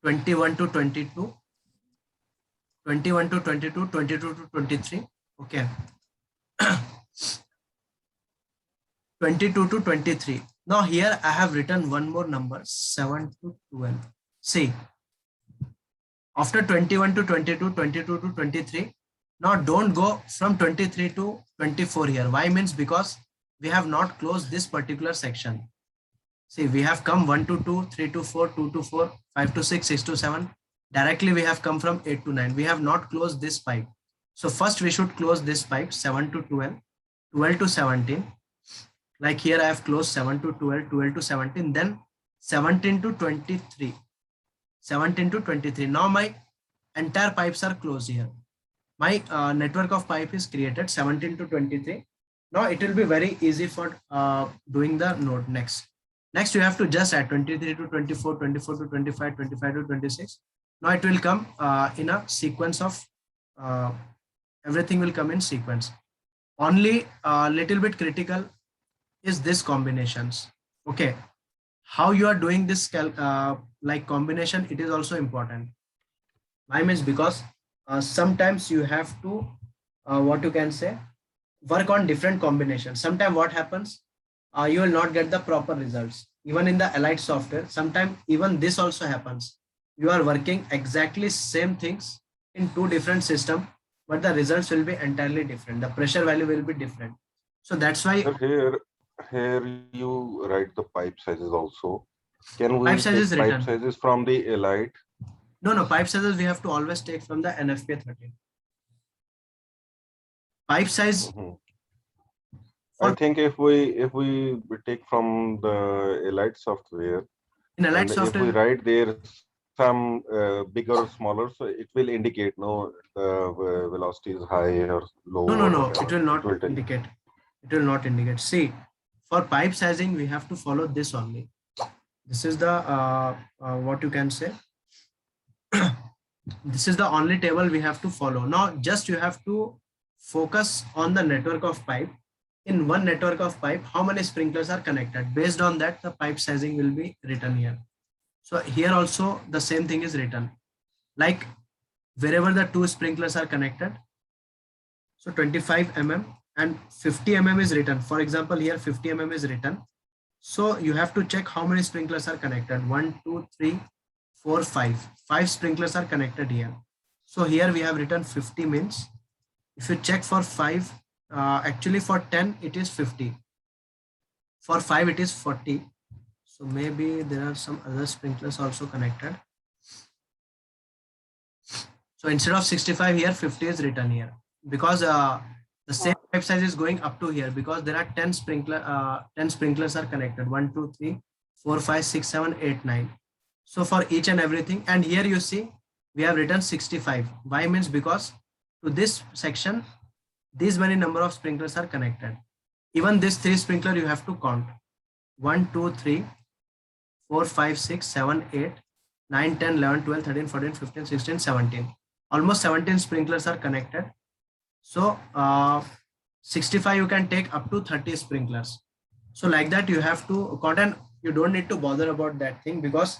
21 to 22, 21 to 22, 22 to 23. Okay. 22 to 23. Now here I have written one more number, 7 to 12. See, after 21 to 22, 22 to 23. Now don't go from 23 to 24 here. Why? Means because we have not closed this particular section. See, we have come 1 to 2, 3 to 4, 2 to 4, 5 to 6, 6 to 7. Directly we have come from 8 to 9. We have not closed this pipe. So first we should close this pipe, 7 to 12, 12 to 17. Like here I have closed 7 to 12, 12 to 17, then 17 to 23, 17 to 23. Now my entire pipes are closed here. My network of pipe is created, 17 to 23. Now it will be very easy for doing the node next. Next, you have to just add 23 to 24, 24 to 25, 25 to 26. Now it will come in a sequence of, everything will come in sequence. Only a little bit critical is this combinations. Okay. how you are doing this like combination, it is also important. Why means because sometimes you have to what you can say, work on different combinations. Sometimes what happens, you will not get the proper results. Even in the allied software, sometimes even this also happens. You are working exactly same things in two different systems, but the results will be entirely different. The pressure value will be different. So that's why Sir, here you write the pipe sizes also. Can we pipe size take is pipe written. sizes from the elite? No, pipe sizes we have to always take from the NFPA 13. Pipe size Mhm. I for think if we take from the elite software, in allied and if we software. write there some bigger or smaller, so it will indicate no the velocity is high or low No, or it whatever. will It not will tell you. indicate. It will not indicate. See, for pipe sizing, we have to follow this only. This is the what you can say. This is the only table we have to follow. Now, just you have to focus on the network of pipe. In one network of pipe, how many sprinklers are connected? Based on that, the pipe sizing will be written here. So here also the same thing is written. Like wherever the two sprinklers are connected, so 25 mm and 50 mm is written. For example, here 50 mm is written. So you have to check how many sprinklers are connected. 1, 2, 3, 4, 5. 5 sprinklers are connected here. So here we have written 50 means if you check for 5, actually for 10 it is 50. For 5 it is 40. So maybe there are some other sprinklers also connected. So instead of 65 here, 50 is written here because the same pipe size is going up to here because there are 10 sprinklers are connected. 1, 2, 3, 4, 5, 6, 7, 8, 9. So for each and everything, and here you see we have written 65. Why means because to this section, these many number of sprinklers are connected. Even this 3 sprinkler you have to count. 1, 2, 3, 4, 5, 6, 7, 8, 9, 10, 11, 12, 13, 14, 15, 16, 17. Almost 17 sprinklers are connected. So 65 you can take up to 30 sprinklers. So like that you have to count, and you don't need to bother about that thing because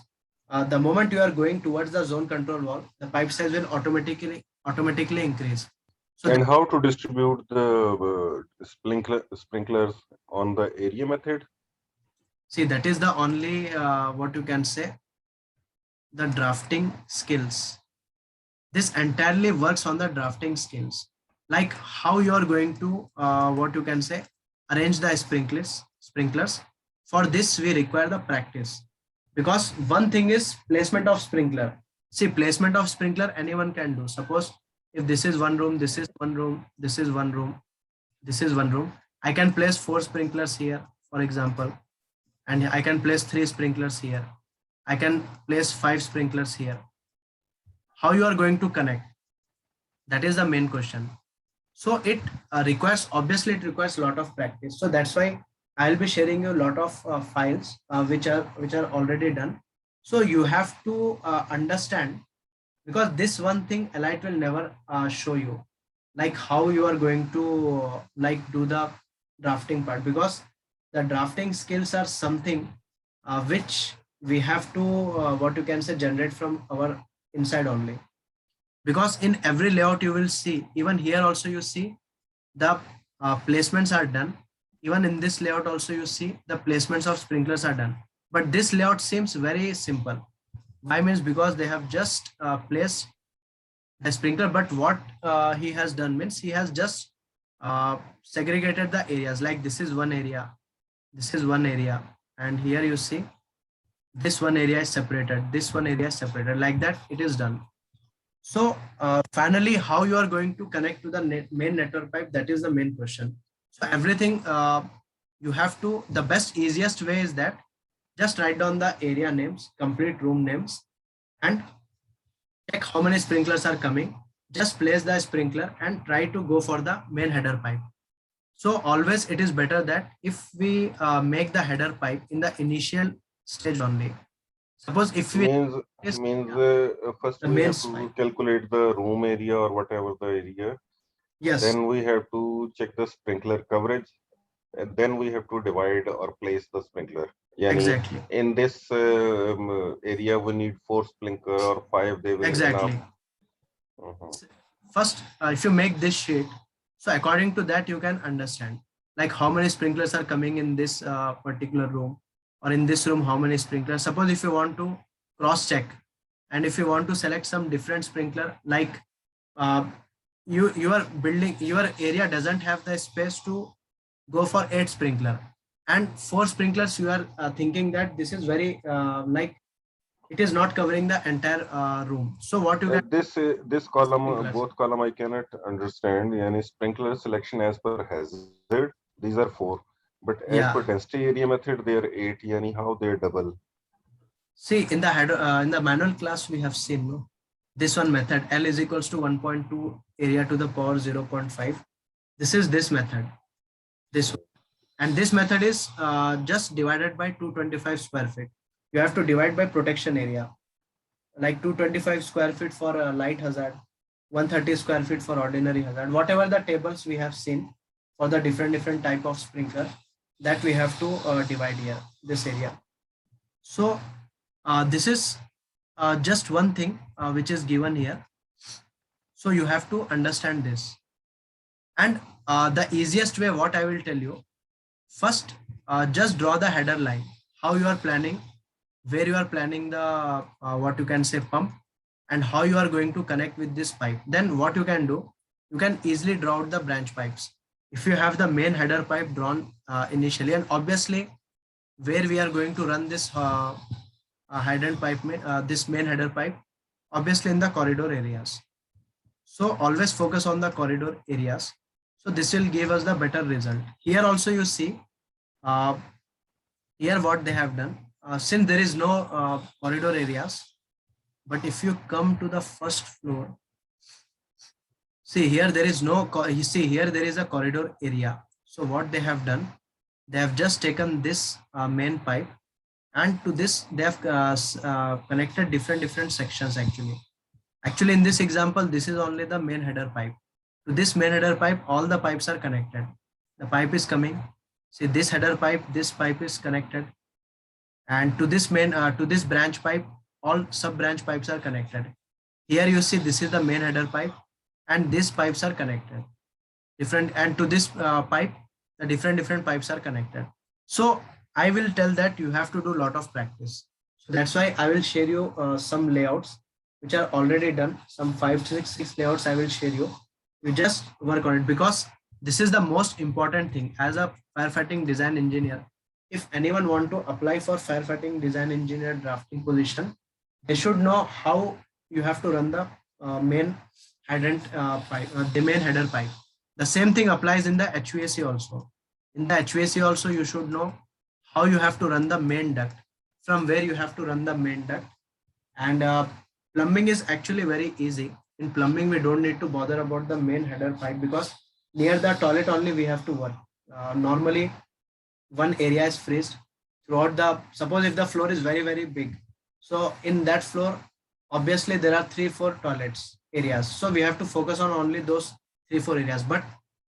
the moment you are going towards the zone control wall, the pipe size will automatically increase. So And how to distribute the sprinklers on the area method? see, that is the only what you can say, the drafting skills. This entirely works on the drafting skills, like how you are going to what you can say, arrange the sprinklers. For this we require the practice, because one thing is placement of sprinkler. See, placement of sprinkler anyone can do. Suppose if this is one room, this is one room, this is one room, this is one room, I can place 4 sprinklers here, for example, and I can place 3 sprinklers here, I can place 5 sprinklers here. How you are going to connect, that is the main question. So it requires, obviously it requires a lot of practice. So that's why I'll be sharing you a lot of files which are already done. So you have to understand, because this one thing Elite will never show you, like how you are going to like do the drafting part, because the drafting skills are something which we have to what you can say, generate from our inside only. Because in every layout you will see, even here also you see the placements are done. Even in this layout also you see the placements of sprinklers are done, but this layout seems very simple. Why means because they have just placed the sprinkler, but what he has done means he has just segregated the areas, like this is one area, this is one area, and here you see this one area is separated, this one area is separated, like that it is done. So finally, how you are going to connect to the main network pipe, that is the main question. So everything you have to, the best easiest way is that just write down the area names, complete room names, and check how many sprinklers are coming. Just place the sprinkler and try to go for the main header pipe. So always it is better that if we make the header pipe in the initial stage only. Suppose if we Means is means first the we main have to pipe. calculate the room area or whatever the area. Yes. Then we have to check the sprinkler coverage. and then we have to divide or place the sprinkler. Yani, Exactly. in this area, we need 4 sprinkler or 5. They will Exactly. enough. Mhm. First, if you make this sheet, so according to that, you can understand like how many sprinklers are coming in this particular room, or in this room, how many sprinklers. Suppose if you want to cross check, and if you want to select some different sprinkler, like uh, your building, your area doesn't have the space to go for 8 sprinkler and 4 sprinklers, you are thinking that this is very like it is not covering the entire room. So what you can This column, sprinklers. both column, I cannot understand. Yani sprinkler selection as per hazard. These are 4, but as per Yeah. density area method, they are 8. Yani how they double? See, in the manual class, we have seen no? This one method, L is equals to 1.2 area to the power 0.5. This is this method, this one. And this method is just divided by 225 square feet. You have to divide by protection area, like 225 square feet for a light hazard, 130 square feet for ordinary hazard. Whatever the tables we have seen for the different type of sprinkler, that we have to divide here, this area. So this is just one thing which is given here. So you have to understand this. And the easiest way, what I will tell you, first, just draw the header line, how you are planning, where you are planning the, what you can say, pump, and how you are going to connect with this pipe. Then what you can do, you can easily draw out the branch pipes. If you have the main header pipe drawn initially, and obviously where we are going to run this hydrant pipe, this main header pipe, obviously in the corridor areas. So always focus on the corridor areas. So this will give us the better result. Here also you see, uh, here what they have done, since there is no corridor areas, but if you come to the first floor, see here there is no, you see here there is a corridor area. So what they have done, they have just taken this main pipe, and to this they have connected different sections actually. Actually, in this example, this is only the main header pipe. To this main header pipe, all the pipes are connected. The pipe is coming. See this header pipe, this pipe is connected, and to this main, to this branch pipe, all sub branch pipes are connected. Here you see this is the main header pipe, and these pipes are connected. Different, and to this pipe, the different pipes are connected. So I will tell that you have to do a lot of practice. So that's why I will share you some layouts which are already done. Some 5 6 layouts I will share you. You just work on it, because this is the most important thing as a firefighting design engineer. If anyone want to apply for firefighting design engineer drafting position, they should know how you have to run the main hydrant pipe, the main header pipe. The same thing applies in the HVAC also. In the HVAC also, you should know how you have to run the main duct, from where you have to run the main duct. And plumbing is actually very easy. In plumbing, we don't need to bother about the main header pipe, because near the toilet only we have to work. Normally, one area is freezed throughout the, suppose if the floor is very big, so in that floor, obviously there are 3 4 toilets areas, so we have to focus on only those 3 4 areas. But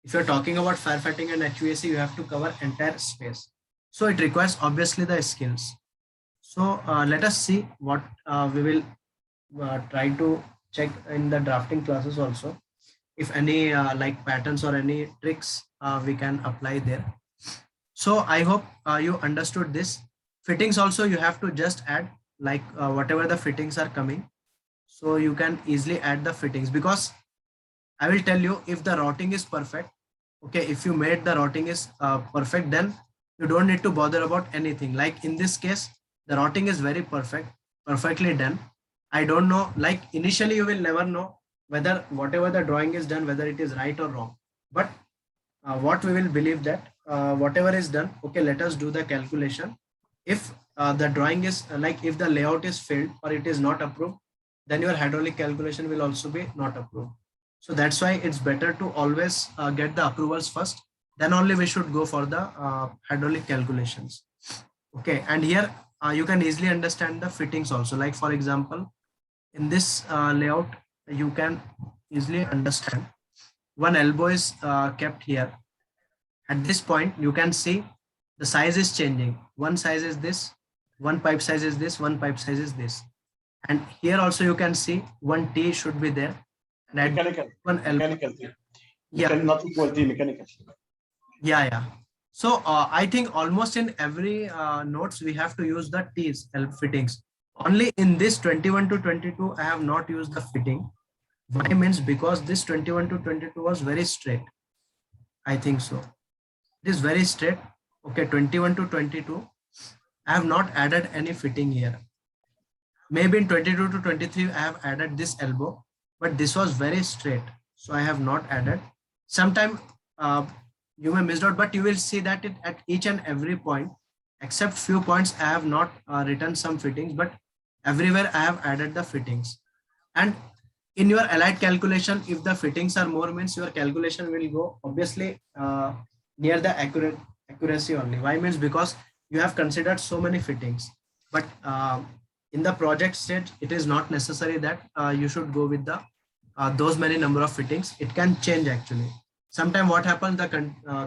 if you're talking about firefighting and HVAC, you have to cover entire space, so it requires obviously the skills. So let us see what we will try to check in the drafting classes also, if any like patterns or any tricks we can apply there. So I hope you understood this. Fittings also you have to just add, like whatever the fittings are coming. So you can easily add the fittings, because I will tell you, if the routing is perfect, okay, if you made the routing is perfect, then you don't need to bother about anything. Like in this case, the routing is very perfect, perfectly done. I don't know, like initially you will never know whether whatever the drawing is done, whether it is right or wrong. But what we will believe that whatever is done, okay, let us do the calculation. If the drawing is like, if the layout is failed or it is not approved, then your hydraulic calculation will also be not approved. So that's why it's better to always get the approvals first, then only we should go for the hydraulic calculations. Okay, and here you can easily understand the fittings also. Like for example, in this layout, you can easily understand one elbow is kept here, At this point, you can see the size is changing. One size is this, one pipe size is this, one pipe size is this. And here also you can see one T should be there. And at Mechanical. one L. Mechanical T. Yeah. Not equal T, mechanical. Yeah. So I think almost in every notes we have to use the T's, L fittings. Only in this 21 to 22, I have not used the fitting. Why means because this 21 to 22 was very straight. I think so. It is very straight. Okay, 21 to 22. I have not added any fitting here. Maybe in 22 to 23, I have added this elbow, but this was very straight. So I have not added. Sometime you may miss out, but you will see that at each and every point, except few points, I have not written some fittings, but everywhere I have added the fittings. And in your allied calculation, if the fittings are more, means your calculation will go obviously near the accuracy only. Why means because you have considered so many fittings, but in the project stage, it is not necessary that you should go with the those many number of fittings. It can change actually. Sometimes what happens, the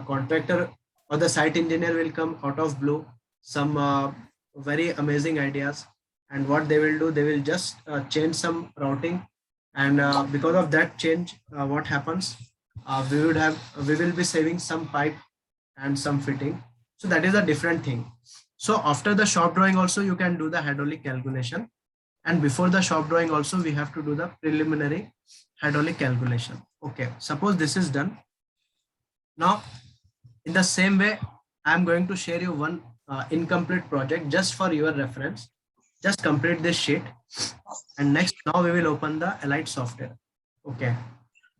contractor or the site engineer will come out of blue, some very amazing ideas, and what they will do, they will just change some routing, and because of that change, what happens, we will be saving some pipe and some fitting. So that is a different thing. So after the shop drawing also, you can do the hydraulic calculation, and before the shop drawing also, we have to do the preliminary hydraulic calculation. Okay, suppose this is done. Now, in the same way, I am going to share you one incomplete project just for your reference. Just complete this sheet. And next, now we will open the Allied software. Okay.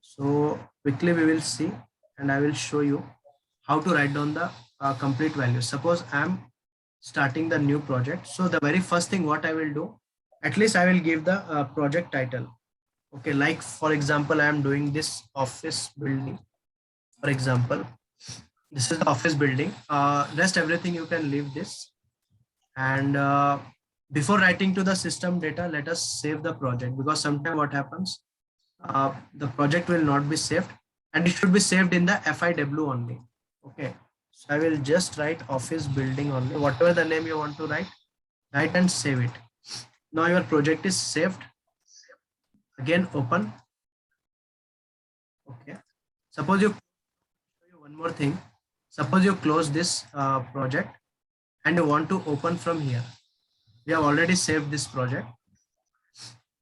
So quickly we will see, and I will show you how to write down the complete values. Suppose I am starting the new project. So the very first thing what I will do, at least I will give the project title. Okay. Like for example, I am doing this office building. For example, this is the office building. Rest everything you can leave this. And before writing to the system data, let us save the project, because sometimes what happens, the project will not be saved, and it should be saved in the FIW only. Okay. So I will just write office building only, whatever the name you want to write and save it. Now your project is saved. Again, open. Okay. Suppose you one more thing. Suppose you close this project and you want to open from here. We have already saved this project.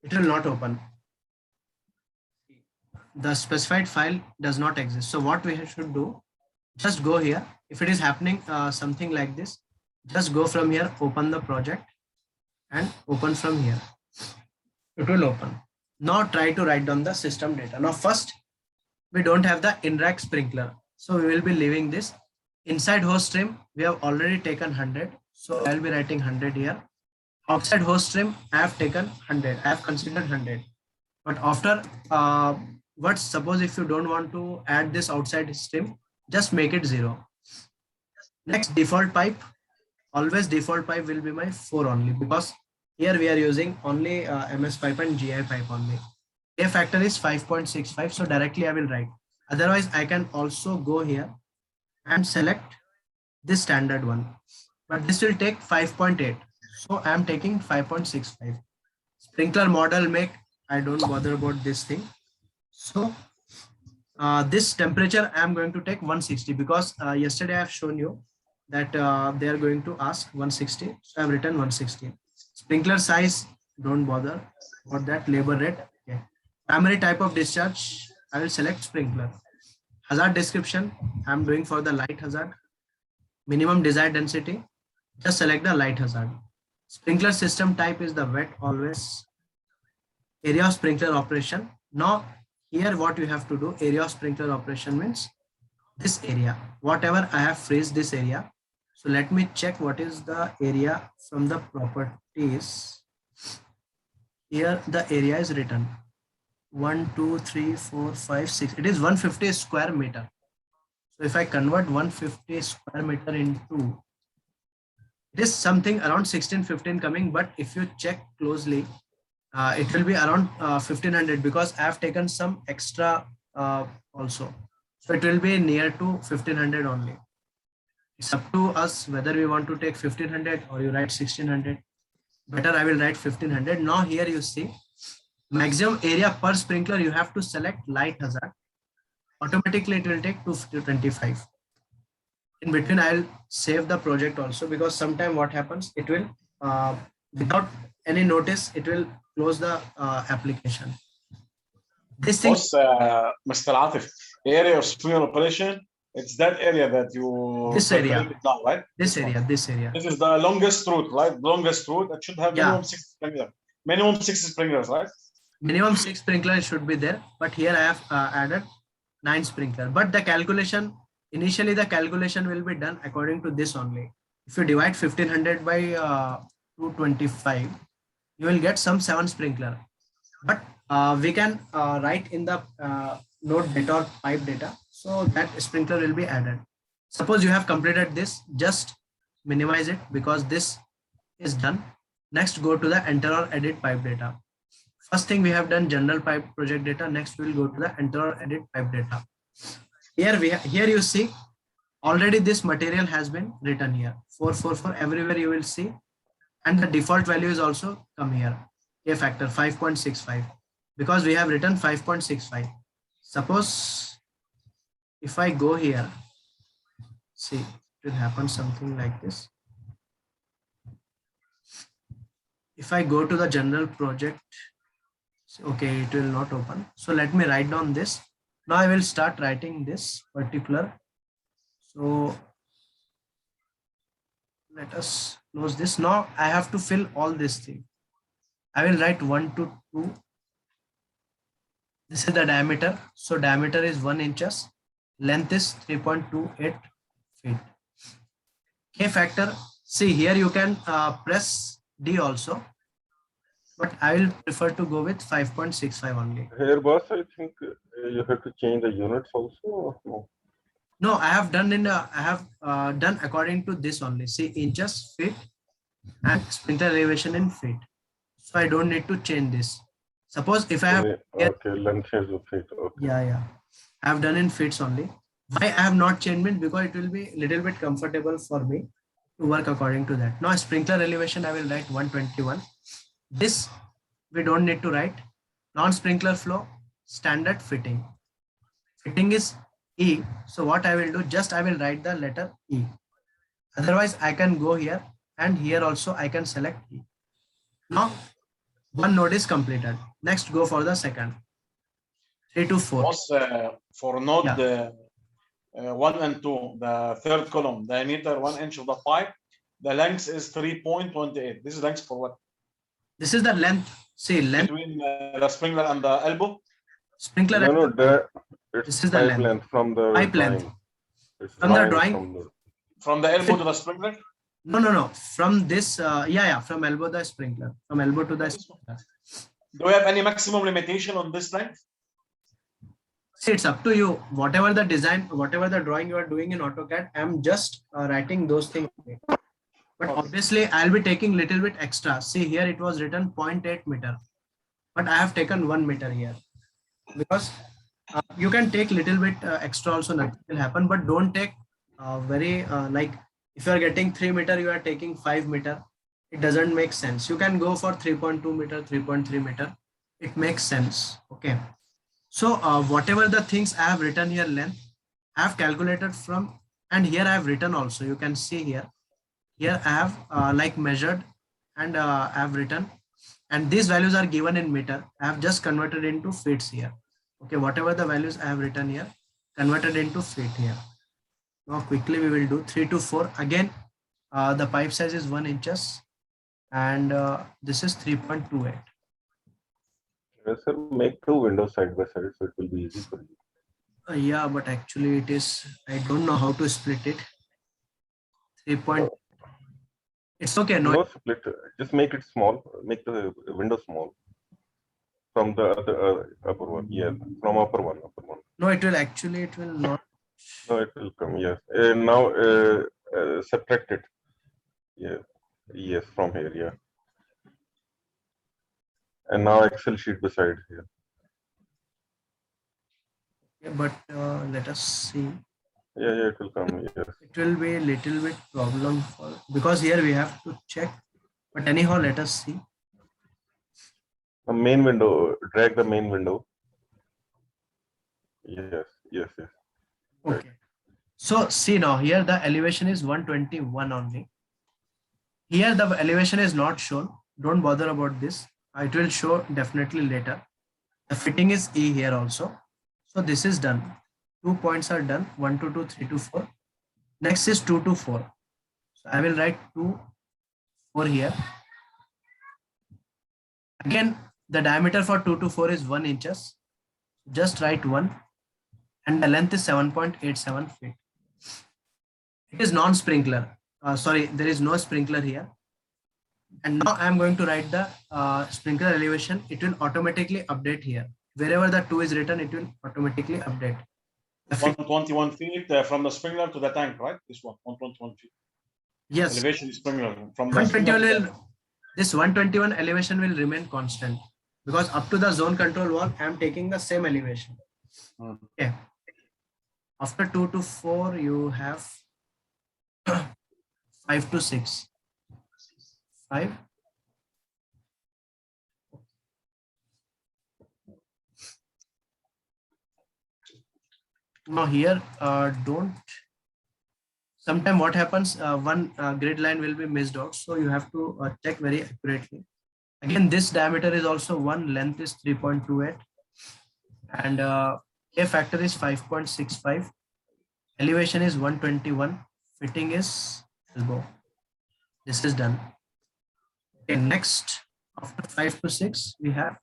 It will not open. The specified file does not exist. So what we should do, just go here. If it is happening something like this, just go from here, open the project and open from here. It will open. Now try to write down the system data. Now first, we don't have the in-rack sprinkler. So we will be leaving this. Inside host stream, we have already taken 100. So I'll be writing 100 here. Outside host stream, I have taken 100. I have considered 100. But after, suppose if you don't want to add this outside stream, just make it 0. Next, default pipe. Always default pipe will be my 4 only, because here we are using only MS pipe and GI pipe only. A factor is 5.65. So directly I will write. Otherwise, I can also go here and select this standard one, but this will take 5.8. So I am taking 5.65. Sprinkler model make, I don't bother about this thing. So this temperature I am going to take 160, because yesterday I have shown you that they are going to ask 160. So I have written 160. Sprinkler size, don't bother about that. Labor rate. Okay. Primary type of discharge, I will select sprinkler. Hazard description, I'm doing for the light hazard. Minimum desired density, just select the light hazard. Sprinkler system type is the wet always. Area of sprinkler operation. Now here what you have to do, area of sprinkler operation means this area. Whatever I have phrased this area. So let me check what is the area from the properties. Here the area is written. 1, 2, 3, 4, 5, 6. It is 150 square meter. So if I convert 150 square meter into, it is something around 1615 coming. But if you check closely, it will be around 1500, because I have taken some extra also. So it will be near to 1500 only. It's up to us whether we want to take 1500 or you write 1600. Better I will write 1500. Now here you see maximum area per sprinkler, you have to select light hazard. Automatically it will take 225. In between I'll save the project also, because sometime what happens, it will without any notice it will close the application. This thing, Mr. Atif, area of sprinkler operation, it's that area that you This area. calculated now, right? this one. area, this area. This is the longest route, right? Longest route. It should have Yeah. minimum 6 sprinklers. Minimum 6 sprinklers, right? Minimum 6 sprinklers should be there, but here I have added 9 sprinkler. But the calculation, initially the calculation will be done according to this only. If you divide 1500 by 225, you will get some 7 sprinkler. But we can write in the node data or pipe data, so that sprinkler will be added. Suppose you have completed this, just minimize it because this is done. Next, go to the enter or edit pipe data. First thing we have done general pipe project data. Next we will go to the enter or edit pipe data. Here you see already this material has been written here. 444 everywhere you will see, and the default value is also come here. K factor 5.65 because we have written 5.65. Suppose if I go here, see it will happen something like this. If I go to the general project, okay, it will not open. So let me write down this. Now I will start writing this particular. So let us close this. Now I have to fill all this thing. I will write 1 to 2. This is the diameter. So diameter is 1 inches. Length is 3.28 feet. K factor. See here you can press D also, but I will prefer to go with 5.65 only. Here, boss, I think you have to change the units also. Or no? No, I have done done according to this only. See inches, feet, and sprinkler elevation in feet. So I don't need to change this. Suppose if I have Okay, length is a feet. Okay. Yeah, I have done in feet only. Why I have not changed it? Because it will be a little bit comfortable for me to work according to that. Now sprinkler elevation I will write 121. This we don't need to write. Non-sprinkler flow, standard fitting. Fitting is E. So what I will do, just I will write the letter E. Otherwise I can go here and here also I can select E. Now one node is completed. Next go for the second. 3 to 4. Was for node 1 and 2, the third column, diameter 1 inch of the pipe, the length is 3.28. This is length for what? This is the length. See length between the sprinkler and the elbow. Sprinkler. No, it's this is the pipe length from the pipe length. From the drawing. From the elbow to the sprinkler. No. From this, from elbow the sprinkler. From elbow to the sprinkler. Do we have any maximum limitation on this length? See, it's up to you. Whatever the design, whatever the drawing you are doing in AutoCAD, I'm just writing those things. But obviously, I'll be taking little bit extra. See here, it was written 0.8 meter, but I have taken 1 meter here because you can take little bit extra also, nothing will happen. But don't take very like if you are getting 3 meter, you are taking 5 meter. It doesn't make sense. You can go for 3.2 meter, 3.3 meter. It makes sense. Okay. So whatever the things I have written here length, I have calculated from, and here I have written also. You can see here. Here I have like measured and I have written, and these values are given in meter. I have just converted into feet here. Okay, whatever the values I have written here, converted into feet here. Now quickly we will do 3 to 4. Again, the pipe size is 1 inches and this is 3.28. Yes, sir, make 2 windows side by side, so it will be easy for you. Yeah, but actually it is, I don't know how to split it. 3. It's okay. No split, just make it small, make the window small. From the other upper one, yes, from upper one. No, it will actually, it will not. No, it will come, yes. Now subtract it. Yeah, yes, from here, yeah. And now Excel sheet beside here. Yeah, but let us see. Yeah, it will come. Yes. It will be a little bit problem for, because here we have to check. But anyhow, let us see. The main window. Drag the main window. Yes. Yes. Yes. Right. Okay. So see now here the elevation is 121 only. Here the elevation is not shown. Don't bother about this. It will show definitely later. The fitting is E here also. So this is done. 2 points are done. 1 to 2, 3 to 4. Next is 2 to 4. So I will write 2, 4 here. Again, the diameter for 2 to 4 is 1 inches. Just write 1. And the length is 7.87 feet. It is non-sprinkler. Sorry, there is no sprinkler here. And now I am going to write the sprinkler elevation. It will automatically update here. Wherever the 2 is written, it will automatically update. 121 feet from the sprinkler to the tank, right? This one, 121 feet. Yes. Elevation sprinkler from the 121 will, this 121 elevation will remain constant because up to the zone control wall, I am taking the same elevation. Okay. After 2 to 4, you have 5 to 6. 5. Now here, don't. Sometimes what happens, one grid line will be missed out. So you have to check very accurately. Again, this diameter is also 1, length is 3.28. And K factor is 5.65. Elevation is 121. Fitting is elbow. This is done. Okay, next, after 5 to 6, we have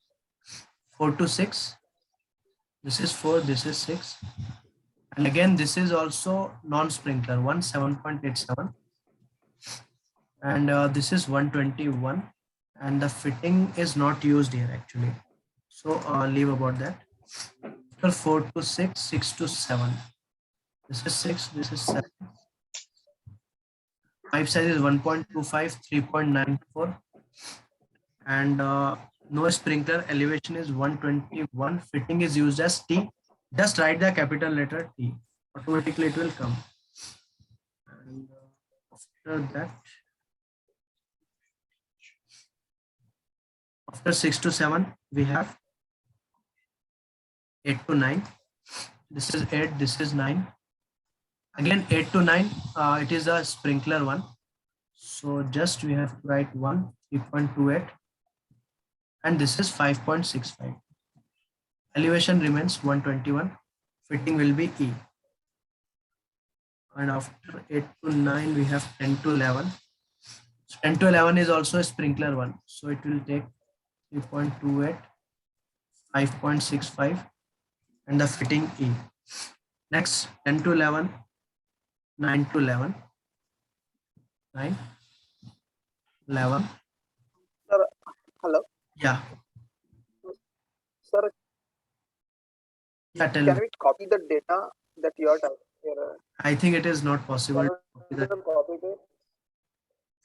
4 to 6. This is 4, this is 6. And again, this is also non-sprinkler, 7.87. And this is 121. And the fitting is not used here actually. So leave about that. After 4 to 6, 6 to 7. This is 6, this is 7. Pipe size is 1.25, 3.94. And no sprinkler, elevation is 121. Fitting is used as T. Just write the capital letter T. Automatically it will come. And after that, after 6 to 7, we have 8 to 9. This is 8, this is 9. Again, 8 to 9, it is a sprinkler one. So just we have to write 1, 3.28. And this is 5.65. Elevation remains 121. Fitting will be E. And after 8 to 9, we have 10 to 11. So 10 to 11 is also a sprinkler one. So it will take 3.28, 5.65, and the fitting E. Next, 10 to 11, 9 to 11, 9, 11. Sir, hello. Yeah. Sir, Yeah, tell can me. we copy the data that you are typing here? I think it is not possible to copy that. Copy it.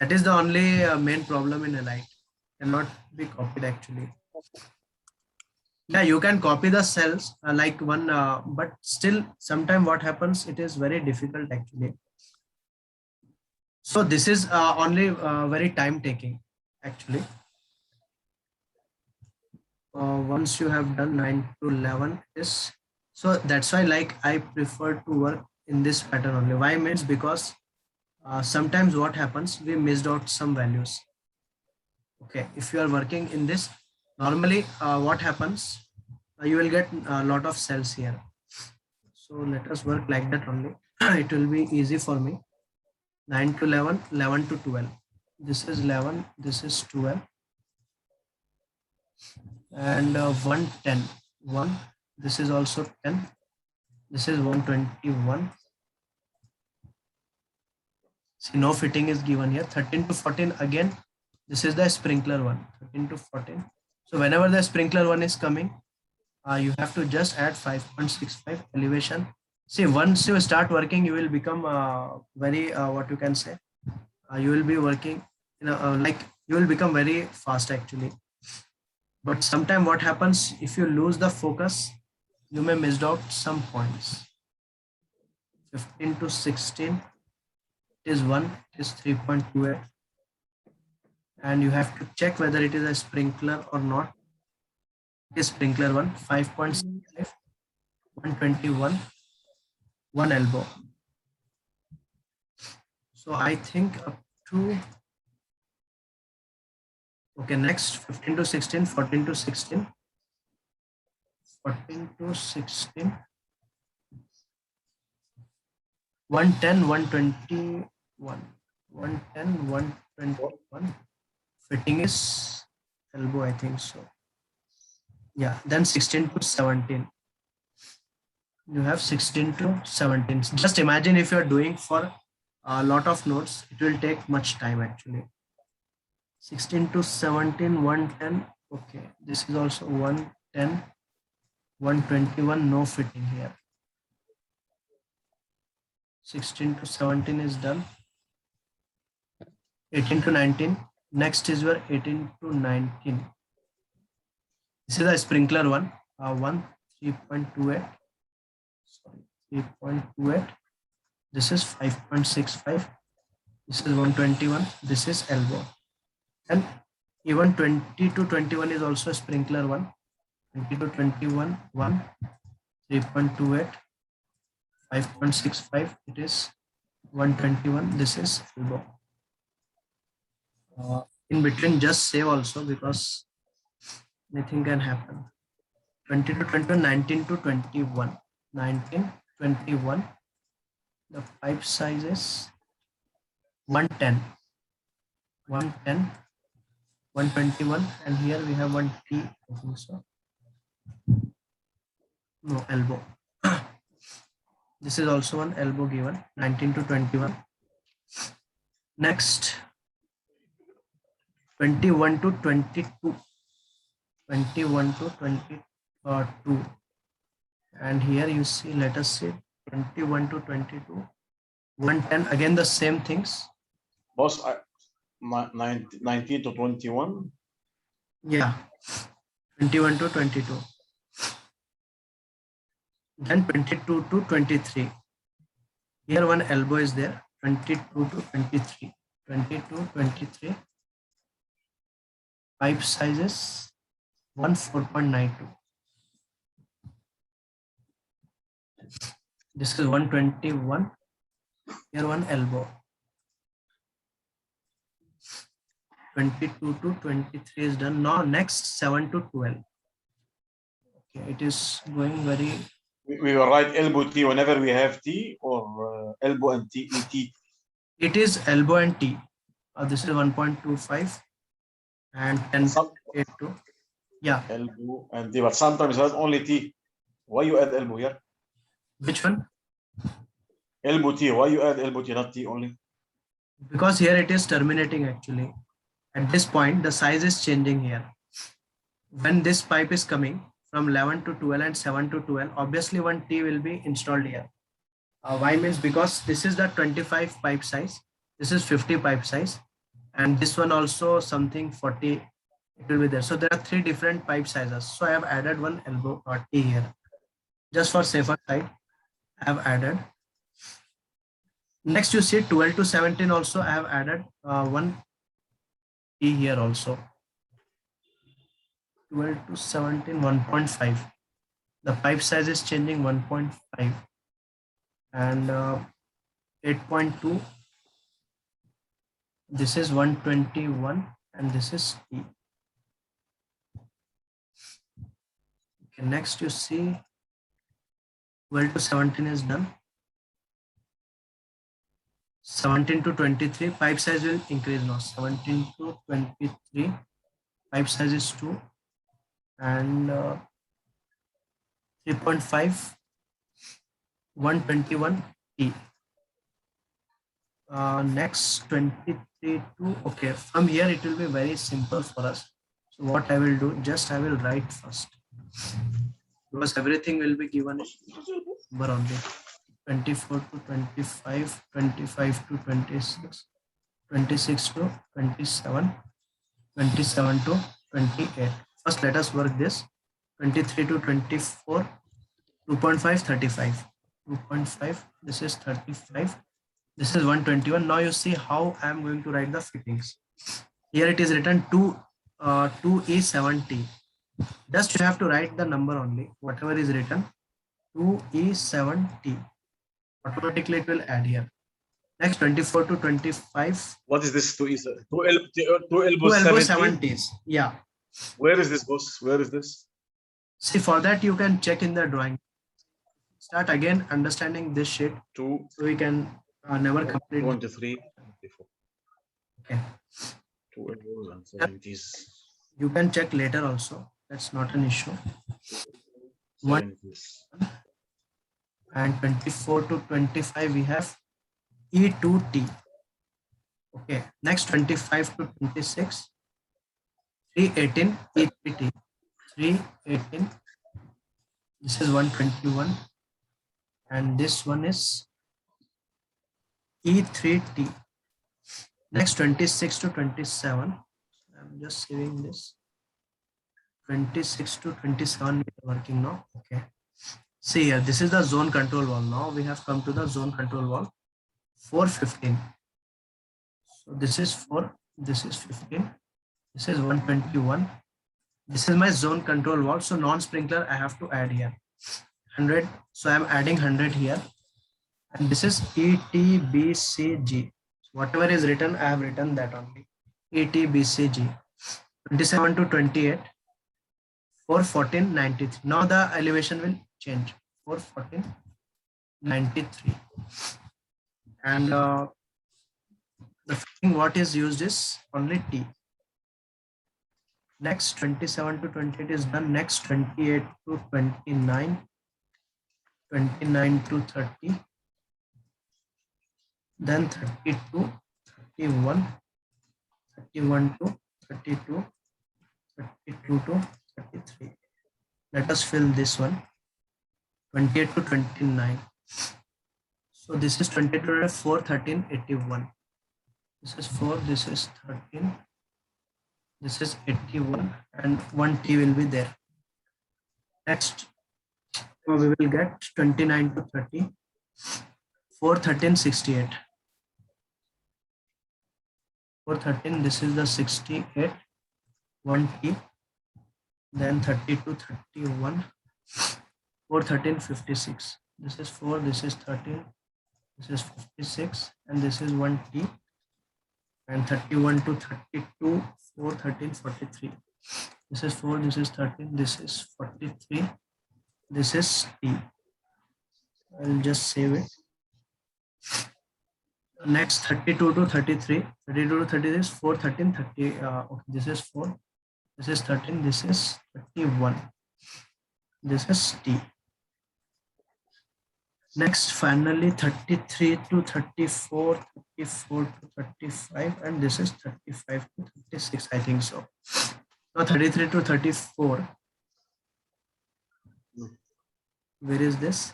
That is the only main problem in Elite. Cannot be copied actually. Yeah, you can copy the cells like one, but still sometime what happens, it is very difficult actually. So this is only very time taking actually. Once you have done 9 to 11 is, so that's why like I prefer to work in this pattern only. Why means because sometimes what happens, we missed out some values. Okay, if you are working in this, normally what happens, you will get a lot of cells here. So let us work like that only. It will be easy for me. 9 to 11, 11 to 12. This is 11, this is 12. And 110, 1. This is also 10. This is 121. See, no fitting is given here. 13 to 14 again. This is the sprinkler one. 13 to 14. So whenever the sprinkler one is coming, you have to just add 5.65 elevation. See, once you start working, you will become very what you can say. You will be working, like you will become very fast actually. But sometimes what happens, if you lose the focus, you may missed out some points. 15 to 16 is 1, it is 3.28. And you have to check whether it is a sprinkler or not. It is sprinkler 1, 5.65, 121, 1 elbow. So I think up to, okay, next 15 to 16, 14 to 16, 14 to 16, 110, 121, 110, 121. Fitting is elbow, I think so. Yeah, then 16 to 17. You have 16 to 17. Just imagine if you're doing for a lot of nodes, it will take much time actually. 16 to 17, 110. Okay, this is also 110, 121, no fitting here. 16 to 17 is done. 18 to 19. Next is your 18 to 19. This is a sprinkler one. 3.28. Sorry, 3.28. This is 5.65. This is 121. This is elbow. And even 20 to 21 is also a sprinkler one. 20 to 21, 1, 3.28, 5.65. It is 121. This is elbow. In between, just save also because anything can happen. 20 to 21, 19 to 21, 19, 21. The pipe size is 110, 110, 121, and here we have 1 T, I think so. No, elbow. This is also one elbow given, 19 to 21. Next, 21 to 22. 21 to 22. And here you see, let us see, 21 to 22. 110, again the same things. Boss, 19 to 21. Yeah, 21 to 22. Then 22 to 23. Here one elbow is there, 22 to 23. 22, 23. Pipe sizes 4.92. This is 121. Here one elbow. 22 to 23 is done. Now next 7 to 12. Okay, it is going very. We will write elbow T whenever we have T, or elbow and T. It is elbow and T. This is 1.25 and 10.82. Yeah. Elbow and T, but sometimes it has only T. Why you add elbow here? Which one? Elbow T. Why you add elbow T, not T only? Because here it is terminating actually. At this point, the size is changing here. When this pipe is coming from 11 to 12 and 7 to 12, obviously one T will be installed here. Why means because this is the 25 pipe size, this is 50 pipe size, and this one also something 40, it will be there. So there are 3 different pipe sizes. So I have added one elbow or T here. Just for safer side, I have added. Next you see 12 to 17 also I have added one T here also. 12 to 17, 1.5. The pipe size is changing, 1.5. And 8.2. This is 121 and this is T. Okay, next you see 12 to 17 is done. 17 to 23, pipe size will increase now. 17 to 23, pipe size is 2 and 3.5, 121 T. Next 23 to, okay, from here it will be very simple for us. So what I will do, just I will write first because everything will be given number only. 24 to 25, 25 to 26, 26 to 27, 27 to 28. First, let us work this. 23 to 24, 2.5, 35. 2.5, this is 35. This is 121. Now you see how I am going to write the fittings. Here it is written 2E70. Just you have to write the number only, whatever is written, 2E70. Automatically it will add here. Next 24 to 25. What is this? Two elbows Two elbow 70? 70s. Yeah. Where is this, boss? Where is this? See, for that you can check in the drawing. Start again understanding this sheet. Two. So we can never complete. 23. 24. Okay. Two elbows and 70s. You can check later also. That's not an issue. 70s. And 24 to 25 we have E2T. Okay. Next 25 to 26. 318 E3T. 318. This is 121. And this one is E3T. Next 26 to 27. I'm just saving this. 26 to 27 we are working now. Okay. See here, this is the zone control valve. Now we have come to the zone control valve. 415. So this is 4. This is 15. This is 121. This is my zone control valve. So non-sprinkler I have to add here. 100. So I'm adding 100 here. And this is ETBCG. So whatever is written, I have written that only. ETBCG. 27 to 28. 414, 93. Now the elevation will change. 414, 93. And the thing what is used is only T. Next 27 to 28 is done. Next 28 to 29. 29 to 30. Then 32, 31, 31 to 32, 32 to 33. Let us fill this one. 28 to 29. So this is 28 to 4, 13, 81. This is 4, this is 13. This is 81 and 1 T will be there. Next, we will get 29 to 30. 4, 13, 68. 4, 13, this is the 68. 1 T. Then 30 to 31. 4, 13, 56. This is 4, this is 13. This is 56 and this is 1 T. And 31 to 32. 4, 13, 43. This is 4, this is 13, this is 43. This is T. I'll just save it. Next 32 to 33. 32 to 33 is 4, 13, 30. Okay, this is 4. This is 13. This is 31. This is T. Next, finally 33 to 34, 34 to 35, and this is 35 to 36, I think so. Now 33 to 34. Where is this?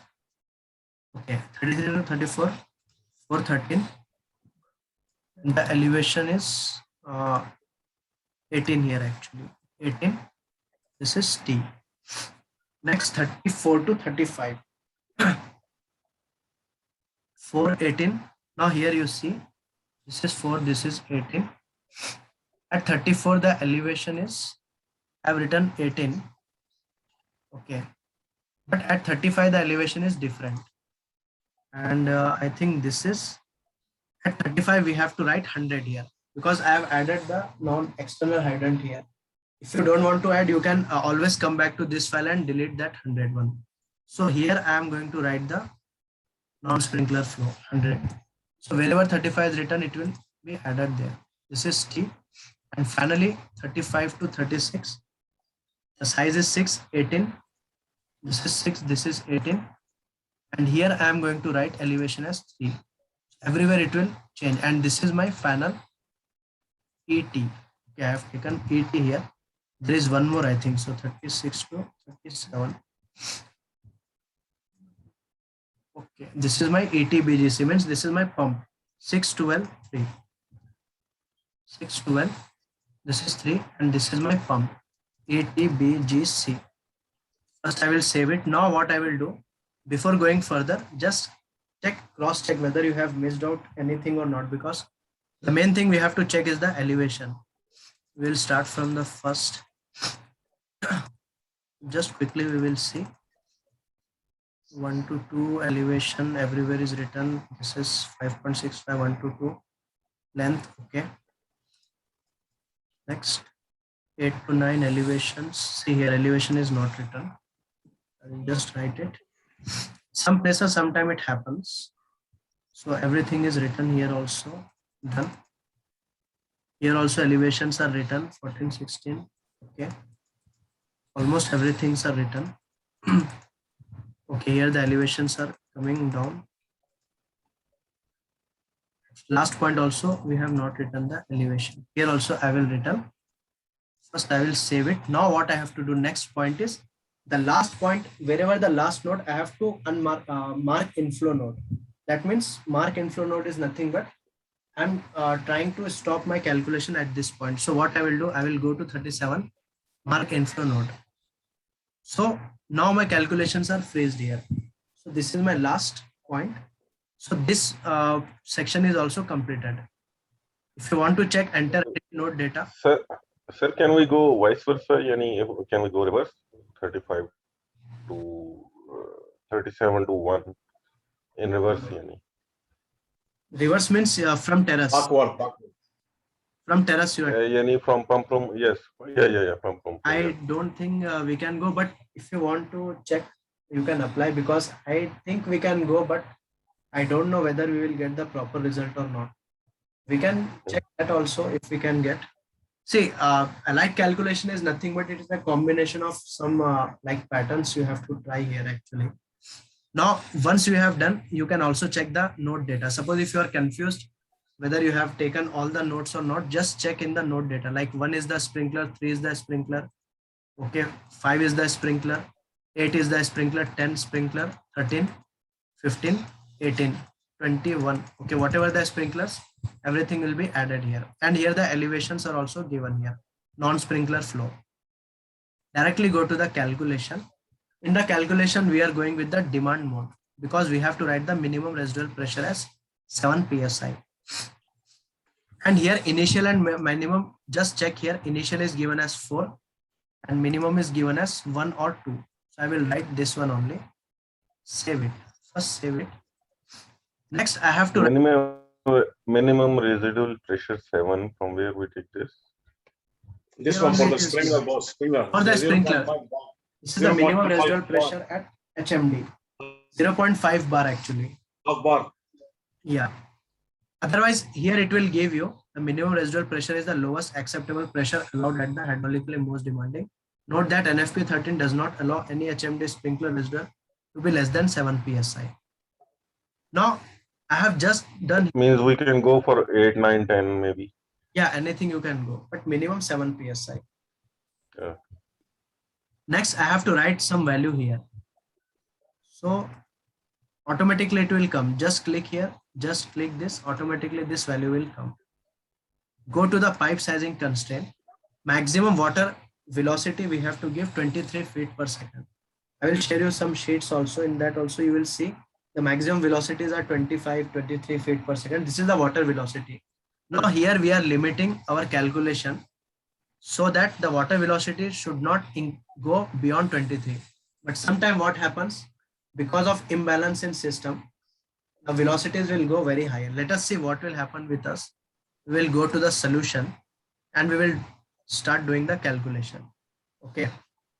Okay, 33 to 34, 413. And the elevation is 18 here actually. 18. This is T. Next 34 to 35. 4, 18. Now here you see, this is 4, this is 18. At 34, the elevation is, I have written 18. Okay. But at 35, the elevation is different. And I think this is, at 35, we have to write 100 here because I have added the non-external hydrant here. If you don't want to add, you can always come back to this file and delete that 100 one. So here I am going to write the non-sprinkler flow 100. So wherever 35 is written, it will be added there. This is T. And finally 35 to 36. The size is 6, 18. This is 6, this is 18. And here I am going to write elevation as 3. Everywhere it will change. And this is my final ET. Okay, I have taken ET here. There is one more, I think. So 36 to 37. Okay, this is my ATBGC, means this is my pump. 612, 3. 612, this is 3, and this is my pump. ATBGC. First, I will save it. Now, what I will do before going further, just cross check whether you have missed out anything or not, because the main thing we have to check is the elevation. We'll start from the first. Just quickly, we will see 1 to 2 elevation everywhere is written. This is 5.65, 1 to 2 length. Okay. Next, 8 to 9 elevations. See here, elevation is not written. I will just write it. Some places, sometime it happens. So everything is written here also. Done. Here also elevations are written 14, 16. Okay. Almost everything's are written. Okay, here the elevations are coming down. Last point also, we have not written the elevation. Here also I will written. First I will save it. Now what I have to do next point is the last point, wherever the last node, I have to unmark mark inflow node. That means mark inflow node is nothing but I'm trying to stop my calculation at this point. So what I will do, I will go to 37, mark inflow node. So now my calculations are freezed here. So this is my last point. So this section is also completed. If you want to check enter node data. Sir, can we go vice versa? Yani, can we go reverse? 35 to 37 to 1 in reverse. Yani. Reverse means from terrace. Backward. From terrace you are. Yani from pump room, yes. Yeah, from pump room. I don't think we can go, but if you want to check, you can apply, because I think we can go, but I don't know whether we will get the proper result or not. We can check that also if we can get. See, like calculation is nothing but it is a combination of some like patterns you have to try here actually. Now, once you have done, you can also check the node data. Suppose if you are confused whether you have taken all the nodes or not, just check in the node data. Like 1 is the sprinkler, 3 is the sprinkler, okay, 5 is the sprinkler, 8 is the sprinkler, 10 sprinkler, 13, 15, 18, 21. Okay, whatever the sprinklers, everything will be added here. And here the elevations are also given here. Non-sprinkler flow. Directly go to the calculation. In the calculation, we are going with the demand mode because we have to write the minimum residual pressure as 7 psi. And here initial and minimum, just check here. Initial is given as 4 and minimum is given as 1 or 2. So I will write this one only. Save it. First save it. Next, I have to minimum residual pressure 7. From where we take this? This one for the sprinkler, boss. For the sprinkler. This is the minimum residual pressure at HMD. 0.5 bar actually. Half bar. Yeah. Otherwise, here it will give you the minimum residual pressure is the lowest acceptable pressure allowed at the hydraulically most demanding. Note that NFP 13 does not allow any HMD sprinkler residual to be less than 7 psi. Now, I have just done. Means we can go for 8, 9, 10 maybe. Yeah, anything you can go, but minimum 7 psi. Yeah. Next, I have to write some value here. So automatically it will come. Just click here, just click this, automatically this value will come. Go to the pipe sizing constraint. Maximum water velocity we have to give 23 feet per second. I will share you some sheets also. In that also you will see the maximum velocities are 25, 23 feet per second. This is the water velocity. Now here we are limiting our calculation so that the water velocity should not go beyond 23. But sometime what happens, because of imbalance in system, the velocities will go very high. Let us see what will happen with us. We will go to the solution and we will start doing the calculation. Okay,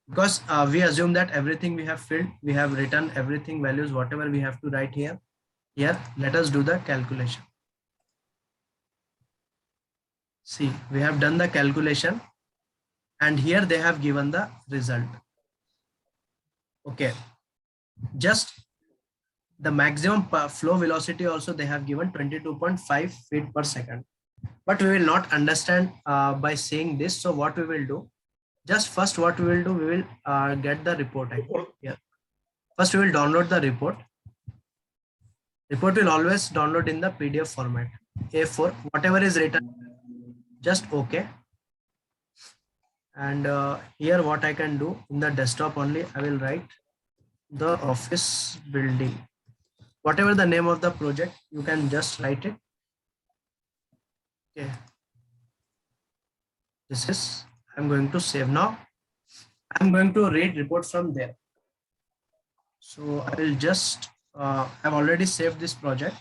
because we assume that everything we have filled, we have written everything values, whatever we have to write here. Here, let us do the calculation. See, we have done the calculation and here they have given the result. Okay, just the maximum flow velocity also they have given 22.5 feet per second. But we will not understand by saying this. So what we will do, just first what we will do, we will get the report here. First we will download the report. Report will always download in the PDF format. A4, whatever is written, just okay. And here what I can do in the desktop only, I will write the office building. Whatever the name of the project, you can just write it. Okay. This is, I'm going to save now. I'm going to read report from there. So I will just, I've already saved this project.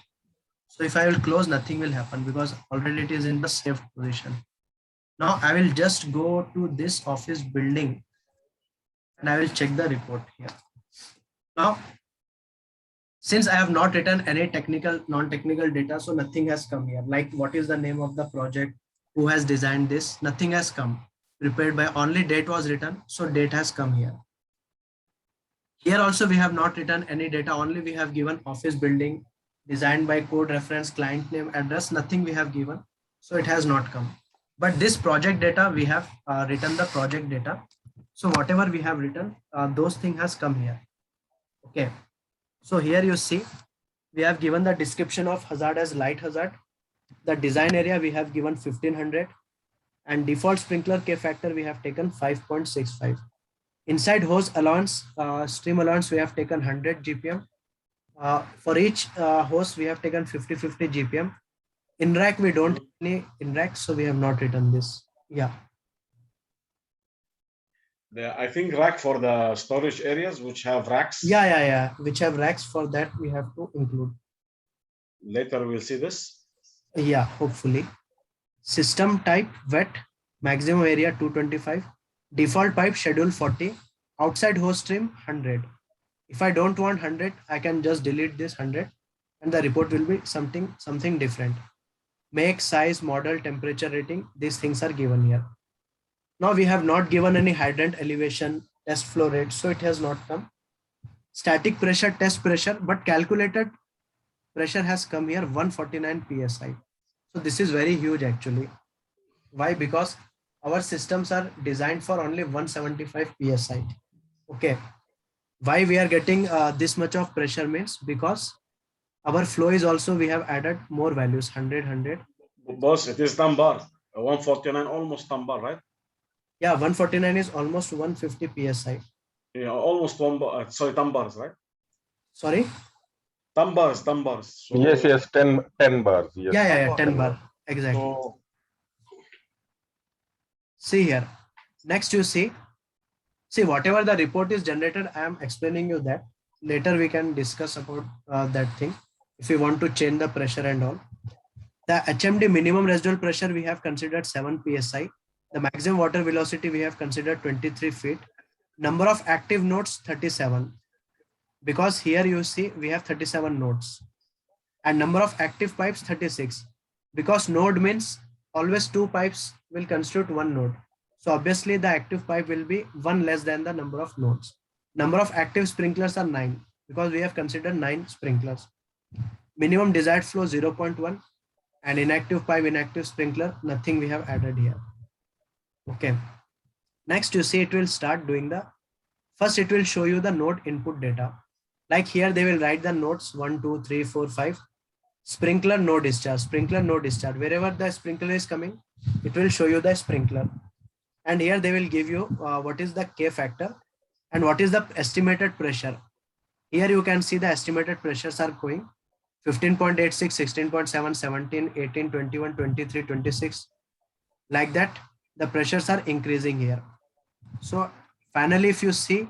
So if I will close, nothing will happen because already it is in the saved position. Now I will just go to this office building and I will check the report here. Now, since I have not written any technical, non-technical data, so nothing has come here. Like what is the name of the project, who has designed this, nothing has come. Prepared by, only date was written, so date has come here. Here also we have not written any data, only we have given office building, designed by code reference, client name, address, nothing we have given, so it has not come. But this project data, we have written the project data. So whatever we have written, those things has come here. Okay. So here you see, we have given the description of hazard as light hazard. The design area we have given 1500 and default sprinkler K factor we have taken 5.65. Inside hose allowance, stream allowance, we have taken 100 GPM. For each hose, we have taken 50-50 GPM. In rack, we don't any in rack, so we have not written this. Yeah. I think rack for the storage areas which have racks. Yeah. Which have racks, for that we have to include. Later we'll see this. Yeah, hopefully. System type wet, maximum area 225. Default pipe schedule 40. Outside hose stream 100. If I don't want 100, I can just delete this 100 and the report will be something different. Make, size, model, temperature rating, these things are given here. Now we have not given any hydrant elevation, test flow rate, so it has not come. Static pressure, test pressure, but calculated pressure has come here 149 psi. So this is very huge actually. Why? Because our systems are designed for only 175 psi. Okay. Why we are getting this much of pressure means because our flow is also, we have added more values, 100. Boss, it is 10 bar. 149 almost 10 bar, right? Yeah, 149 is almost 150 psi. Yeah, almost 1 bar. Sorry, 10 bars, right? Sorry? 10 bars, 10 bars. So, yes, 10 bars. Yes. Yeah, 10 bar. Exactly. So, see here. Next you see whatever the report is generated, I am explaining you that. Later we can discuss about that thing if we want to change the pressure and all. The HMD minimum residual pressure we have considered 7 psi. The maximum water velocity we have considered 23 feet. Number of active nodes 37. Because here you see we have 37 nodes. And number of active pipes 36. Because node means always 2 pipes will constitute 1 node. So obviously the active pipe will be 1 less than the number of nodes. Number of active sprinklers are 9 because we have considered 9 sprinklers. Minimum desired flow 0.1 and inactive pipe, inactive sprinkler, nothing we have added here. Okay. Next you see it will start doing first it will show you the node input data. Like here they will write the nodes 1, 2, 3, 4, 5. Sprinkler no discharge, sprinkler no discharge. Wherever the sprinkler is coming, it will show you the sprinkler. And here they will give you what is the K factor and what is the estimated pressure. Here you can see the estimated pressures are going 15.86, 16.7, 17, 18, 21, 23, 26. Like that, the pressures are increasing here. So finally, if you see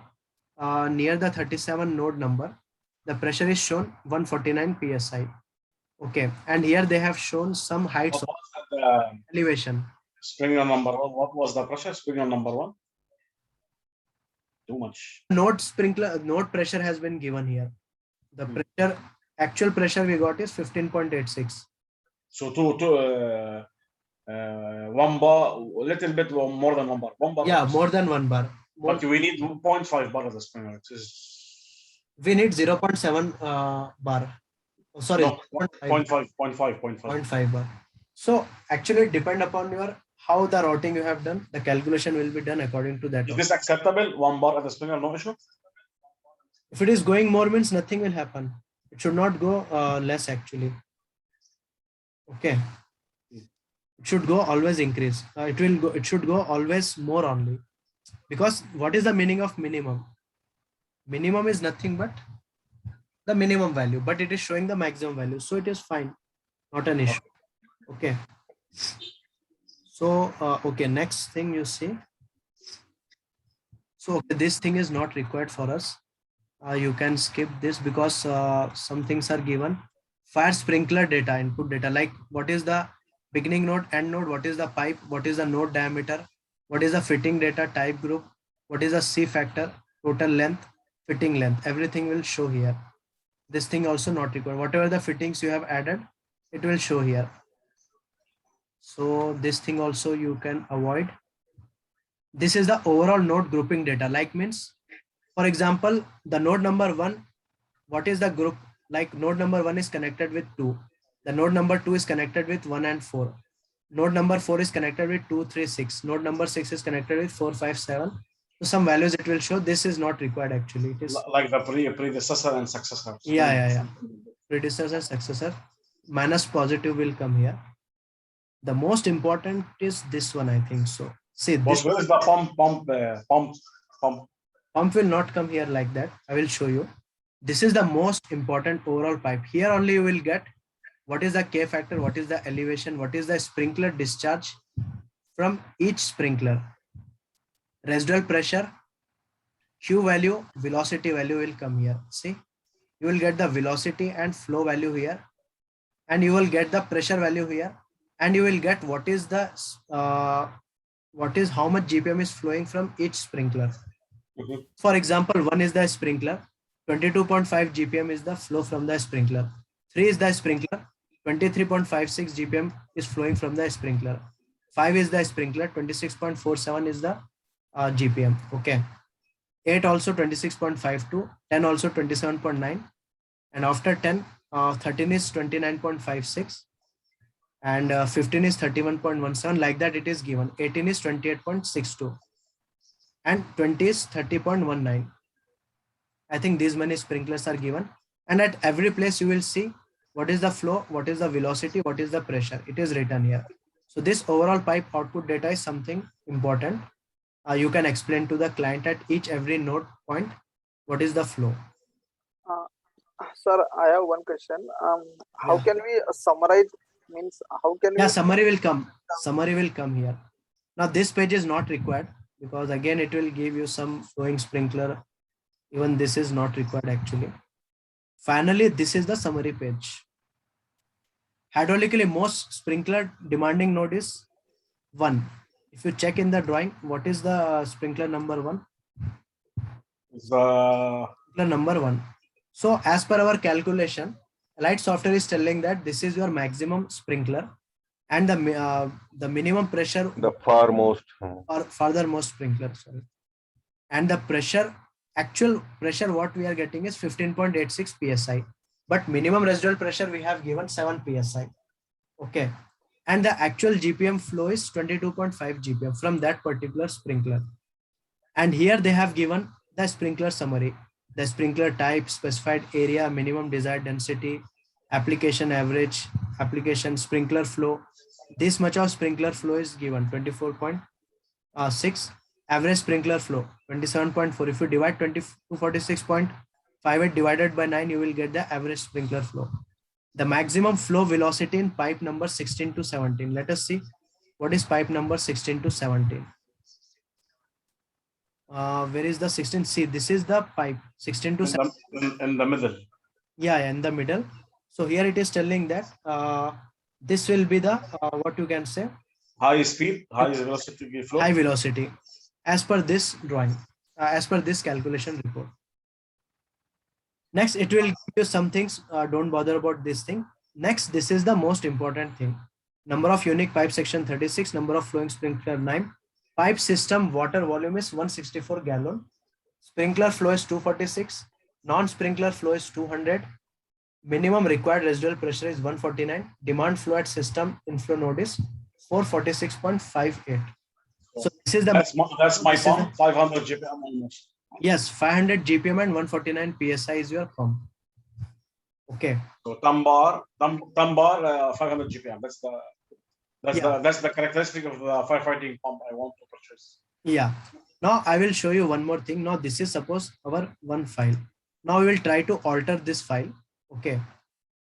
near the 37 node number, the pressure is shown 149 psi. Okay, and here they have shown some heights of elevation. Sprinkler number 1, what was the pressure? Sprinkler number 1? Too much. Node pressure has been given here. The pressure, actual pressure we got is 15.86. So 1 bar, a little bit more than 1 bar. 1 bar. Yeah, more than 1 bar. But we need 0.5 bar as a sprinkler. We need 0.7 bar. Oh, sorry, no, 0.5 bar. So actually depend upon your how the routing you have done, the calculation will be done according to that. Is this acceptable? 1 bar at the sprinkler, no issue? If it is going more means nothing will happen. It should not go less actually. Okay. It should go always increase. It should go always more only. Because what is the meaning of minimum? Minimum is nothing but the minimum value, but it is showing the maximum value. So it is fine, not an issue. Okay. So, okay, next thing you see. So okay, this thing is not required for us. You can skip this because some things are given. Fire sprinkler data, input data, like what is the beginning node, end node, what is the pipe, what is the node diameter, what is the fitting data type group, what is the C factor, total length, fitting length, everything will show here. This thing also not required. Whatever the fittings you have added, it will show here. So this thing also you can avoid. This is the overall node grouping data, like means, for example, the node number 1, what is the group? Like node number 1 is connected with 2. The node number 2 is connected with 1 and 4. Node number 4 is connected with 2, 3, 6. Node number 6 is connected with 4, 5, 7. So some values it will show. This is not required actually. It is like the predecessor and successor. yeah. Predecessor and successor. Minus positive will come here. The most important is this one, I think so. See, this where is the pump will not come here like that. I will show you. This is the most important overall pipe. Here only you will get what is the K factor, what is the elevation, what is the sprinkler discharge from each sprinkler. Residual pressure, Q value, velocity value will come here. See, you will get the velocity and flow value here, and you will get the pressure value here, and you will get what is the how much GPM is flowing from each sprinkler. For example, 1 is the sprinkler, 22.5 GPM is the flow from the sprinkler. 3 is the sprinkler, 23.56 GPM is flowing from the sprinkler. 5 is the sprinkler, 26.47 is the GPM. Okay. 8 also 26.52, 10 also 27.9, and after 10, 13 is 29.56, and 15 is 31.17. Like that it is given. 18 is 28.62, and 20 is 30.19. I think these many sprinklers are given, and at every place you will see what is the flow, what is the velocity, what is the pressure. It is written here. So this overall pipe output data is something important. You can explain to the client at every node point what is the flow. Sir, I have one question. How can we summarize? Means how can we? Summary will come. Summary will come here. Now this page is not required because again it will give you some flowing sprinkler. Even this is not required actually. Finally, this is the summary page. Hydraulically, most sprinkler demanding node is 1. If you check in the drawing, what is the sprinkler number 1? Sprinkler number 1. So as per our calculation, Light software is telling that this is your maximum sprinkler, and the minimum pressure, the farmost or furthermost sprinkler, sorry, and the pressure, actual pressure what we are getting is 15.86 psi, but minimum residual pressure we have given 7 psi. Okay, and the actual GPM flow is 22.5 GPM from that particular sprinkler. And here they have given the sprinkler summary, the sprinkler type, specified area, minimum desired density, application average, application sprinkler flow. This much of sprinkler flow is given, 24.6, average sprinkler flow 27.4. If you divide 246.58 divided by 9, you will get the average sprinkler flow. The maximum flow velocity in pipe number 16 to 17. Let us see what is pipe number 16 to 17. Where is the 16? See, this is the pipe 16 to 17. In the middle. Yeah, in the middle. So here it is telling that this will be the what you can say, high speed, high velocity flow. High velocity, as per this drawing, as per this calculation report. Next, it will give you some things. Don't bother about this thing. Next, this is the most important thing. Number of unique pipe section 36, number of flowing sprinkler 9. Pipe system water volume is 164 gallon. Sprinkler flow is 246. Non-sprinkler flow is 200. Minimum required residual pressure is 149. Demand flow at system inflow node is 446.58. So this is the that's my pump, 500 GPM almost. Yes, 500 GPM and 149 PSI is your pump. Okay. So Tambar 500 GPM. That's the That's the characteristic of the firefighting pump I want to purchase. Yeah. Now I will show you one more thing. Now this is suppose our one file. Now we will try to alter this file. Okay.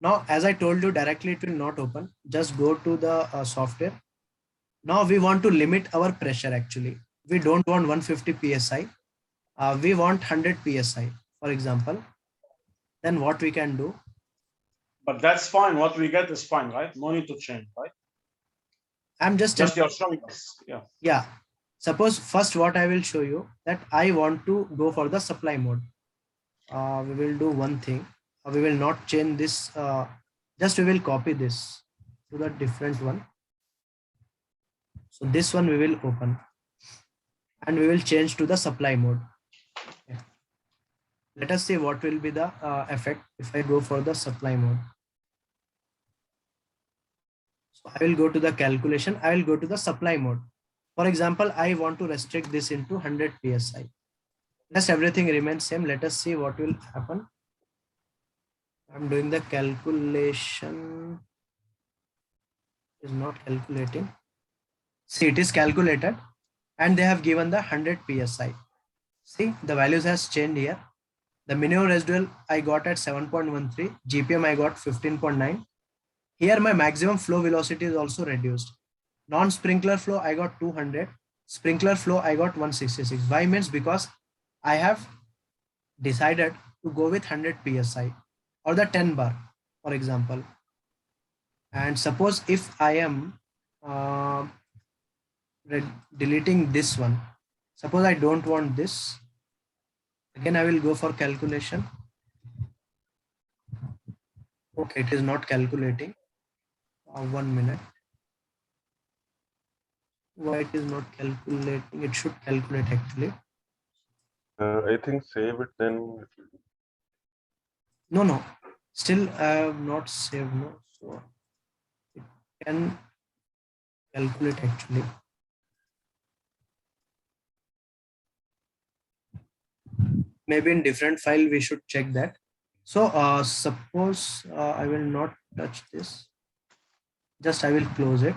Now, as I told you directly, it will not open. Just go to the software. Now we want to limit our pressure actually. We don't want 150 PSI. We want 100 PSI, for example. Then what we can do? But that's fine. What we get is fine, right? No need to change, right? I'm just you're showing us. Yeah. Yeah. Suppose first what I will show you that I want to go for the supply mode. We will do one thing. We will not change this. Just we will copy this to the different one. So this one we will open and we will change to the supply mode. Okay. Let us see what will be the effect if I go for the supply mode. So I will go to the calculation. I will go to the supply mode. For example, I want to restrict this into 100 PSI. Just everything remains same. Let us see what will happen. I'm doing the calculation. It is not calculating. See, it is calculated and they have given the 100 PSI. See, the values has changed here. The minimum residual I got at 7.13, GPM I got 15.9. Here my maximum flow velocity is also reduced. Non-sprinkler flow I got 200. Sprinkler flow I got 166. Why means because I have decided to go with 100 PSI or the 10 bar, for example. And suppose if I am deleting this one, suppose I don't want this, again I will go for calculation. Okay, it is not calculating. 1 minute. Why it is not calculating? It should calculate actually. I think save it then. No. Still I have not saved. No, so it can calculate actually. Maybe in different file we should check that. So suppose I will not touch this. Just I will close it.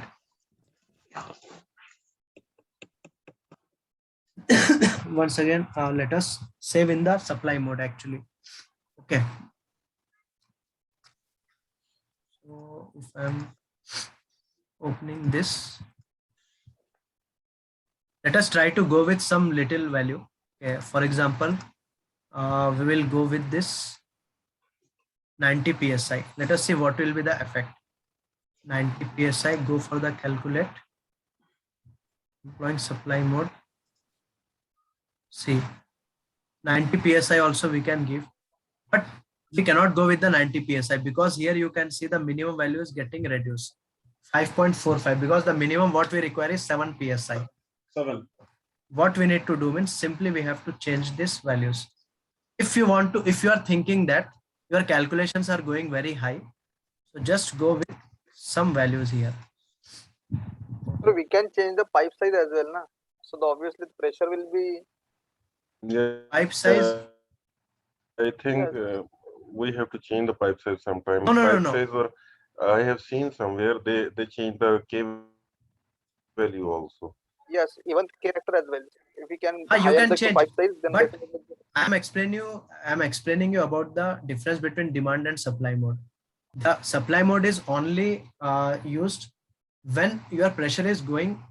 Once again, let us save in the supply mode actually. Okay. So if I'm opening this, let us try to go with some little value. Okay. For example, we will go with this 90 PSI. Let us see what will be the effect. 90 PSI, go for the calculate. Employing supply mode. See, 90 PSI also we can give, but we cannot go with the 90 PSI because here you can see the minimum value is getting reduced. 5.45 because the minimum what we require is 7 PSI. 7. What we need to do means simply we have to change these values. If you want to, if you are thinking that your calculations are going very high, so just go with some values here. So we can change the pipe size as well, na? So obviously the pressure will be. Yeah. Pipe size. I think we have to change the pipe size sometime. No. Size, or I have seen somewhere they change the K value also. Yes, even character as well. If we can You higher can the change, pipe size, then but I'm explaining you about the difference between demand and supply mode. The supply mode is only used when your pressure is going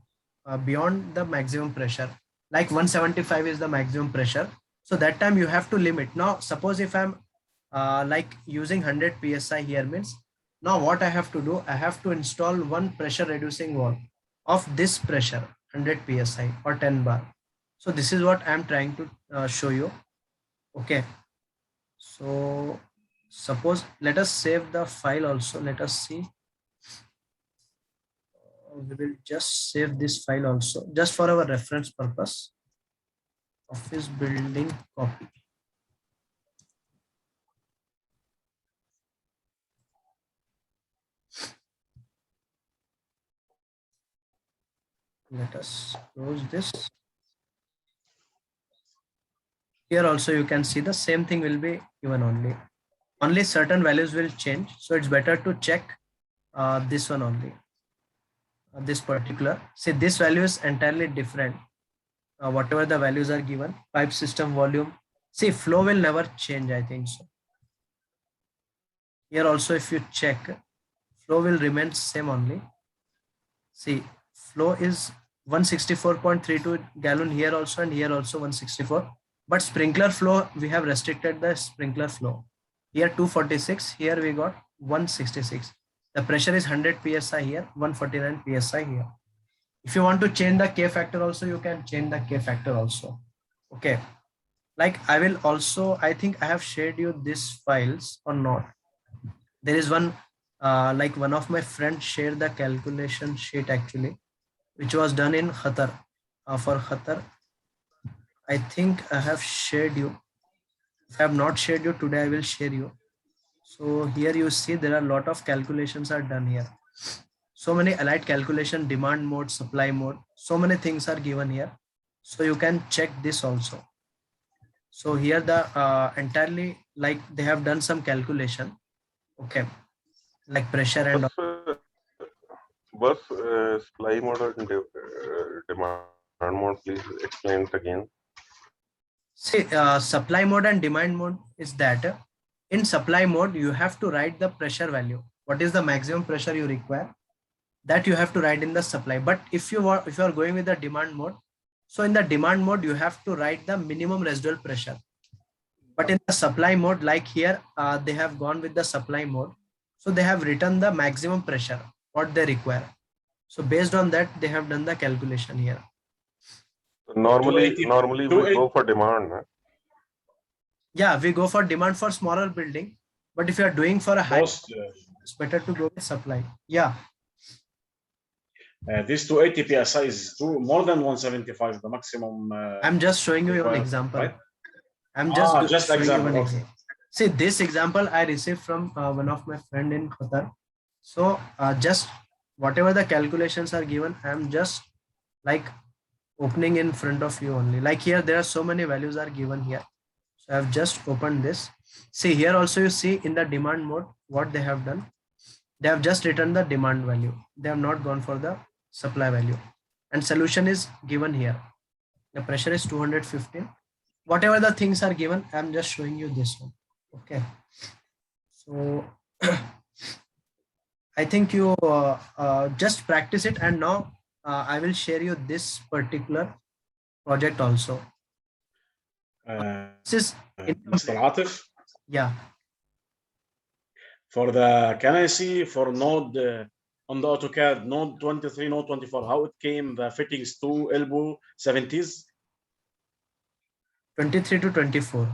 beyond the maximum pressure. Like 175 is the maximum pressure. So that time you have to limit. Now, suppose if I'm like using 100 PSI here means, now what I have to do, I have to install one pressure reducing valve of this pressure, 100 PSI or 10 bar. So this is what I'm trying to show you. Okay. So suppose let us save the file also. Let us see. We will just save this file also just for our reference purpose. Office building copy. Let us close this. Here also you can see the same thing will be given only certain values will change. So it's better to check this one only. this particular, see this value is entirely different. Whatever the values are given, pipe system volume, see flow will never change, I think so. Here also if you check, flow will remain same only. See, flow is 164.32 gallon here also, and here also 164. But sprinkler flow, we have restricted the sprinkler flow. Here 246, here we got 166. The pressure is 100 psi here, 149 psi here. If you want to change the K factor also, you can change the K factor also. Okay. Like I will also, I think I have shared you these files or not. There is one, like one of my friends shared the calculation sheet actually, which was done in Qatar. For Qatar, I think I have shared you. If I have not shared you today, I will share you. So here you see there are a lot of calculations are done here. So many allied calculation, demand mode, supply mode, so many things are given here. So you can check this also. So here the entirely like they have done some calculation. Okay. Like pressure and bus supply mode and demand mode, please explain it again. See, supply mode and demand mode is that in supply mode, you have to write the pressure value. What is the maximum pressure you require? That you have to write in the supply. But if you are going with the demand mode, so in the demand mode, you have to write the minimum residual pressure. But in the supply mode, like here, they have gone with the supply mode. So they have written the maximum pressure, what they require. So based on that, they have done the calculation here. Normally we go for demand. Huh? Yeah, we go for demand for smaller building. But if you are doing for a high, it's better to go with supply. Yeah. This 280 psi is more than 175, the maximum. I'm just showing you an example. Right? I'm just showing example. You an example. See, this example I received from one of my friend in Qatar. So just whatever the calculations are given, I'm just like opening in front of you only. Like here, there are so many values are given here. So I've just opened this. See here also you see in the demand mode, what they have done. They have just written the demand value. They have not gone for the supply value. And solution is given here. The pressure is 215. Whatever the things are given, I'm just showing you this one. Okay. So I think you just practice it, and now I will share you this particular project also. This is Mr. Atif? Yeah. For the, can I see for node on the AutoCAD, node 23, node 24, how it came, the fittings to elbow 70s? 23 to 24.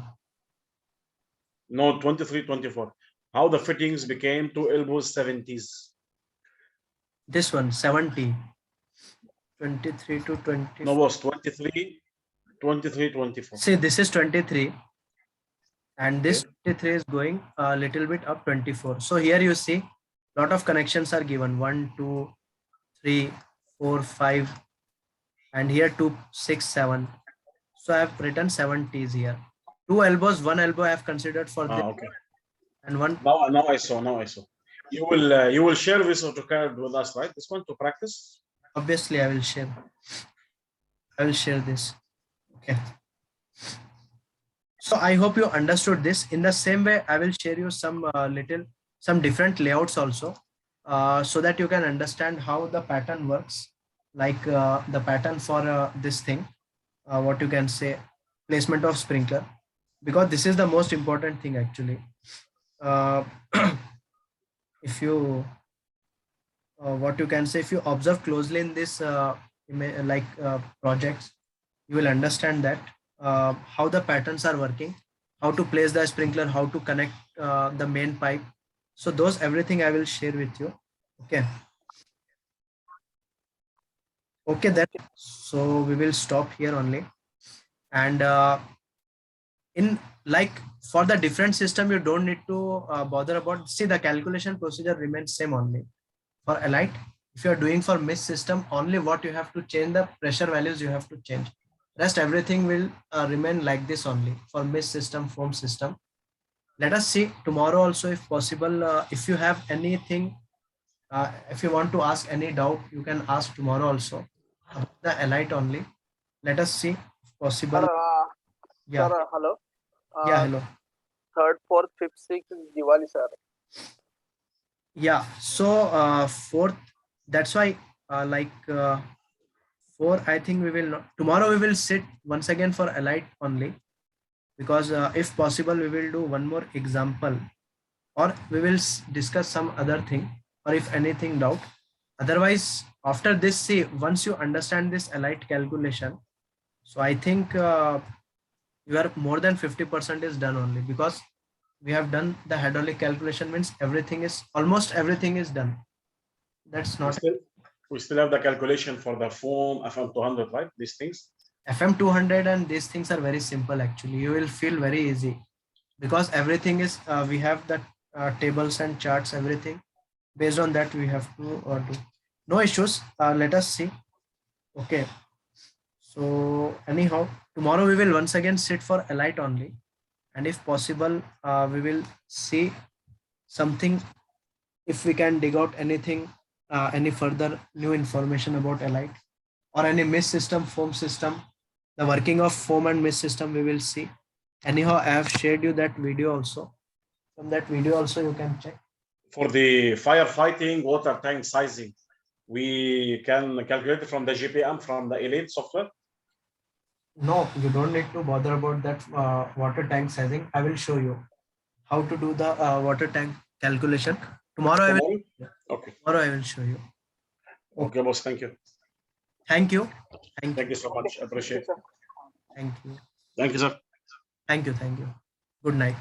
Node 23, 24. How the fittings became to elbows 70s? This one, 70. 23 to 20. No, was 23, 24. See, this is 23. And this 23 is going a little bit up 24. So here you see a lot of connections are given. 1, 2, 3, 4, 5. And here 2, 6, 7. So I have written 7 T's here. 2 elbows, 1 elbow I have considered for this. Okay. And one. Now I saw. You will share this AutoCAD with us, right? This one to practice. Obviously, I will share. I will share this. Okay. So I hope you understood this. In the same way, I will share you some different layouts also, so that you can understand how the pattern works. Like the pattern for this thing, what you can say, placement of sprinkler, because this is the most important thing actually. If you what you can say, if you observe closely in this projects, you will understand that how the patterns are working, how to place the sprinkler, how to connect the main pipe. So those everything I will share with you. Okay. Okay then. So we will stop here only. And in like for the different system, you don't need to bother about. See, the calculation procedure remains same only. For allied, if you are doing for mesh system, only what you have to change, the pressure values you have to change. Rest everything will remain like this only for mesh system, foam system. Let us see tomorrow also, if possible, if you have anything If you want to ask any doubt, you can ask tomorrow also about the elite only. Let us see if Sir, possible. sir, Yeah, hello. yeah, Uh, hello. third, fourth, fifth, sixth is Diwali, sir. Yeah, so fourth, that's why four, I think we will not, tomorrow we will sit once again for elite only, because if possible we will do one more example, or we will discuss some other thing, or if anything doubt. Otherwise, after this, see, once you understand this elite calculation, so I think you are more than 50% is done only, because we have done the hydraulic calculation, means everything is, almost everything is done. That's We not still we still have the calculation for the foam FM200, right? These things. FM200, and these things are very simple actually. You will feel very easy, because everything is, we have the tables and charts, everything. Based on that, we have to do. No issues. Let us see. Okay. So anyhow, tomorrow we will once again sit for elite only, and if possible, we will see something, if we can dig out anything, any further new information about elite, or any mist system, foam system, the working of foam and mist system, we will see. Anyhow, I have shared you that video also. From that video also you can check. For the firefighting water tank sizing, we can calculate it from the GPM from the Elite software. No, you don't need to bother about that water tank sizing. I will show you how to do the water tank calculation. Tomorrow I will. Tomorrow? Yeah, Okay. tomorrow I will show you. Okay, boss. Thank you. Thank you. Thank Thank you. you so much. Okay, Appreciate it. sir. Thank you. Thank you, sir. Thank you. Thank you. Good night.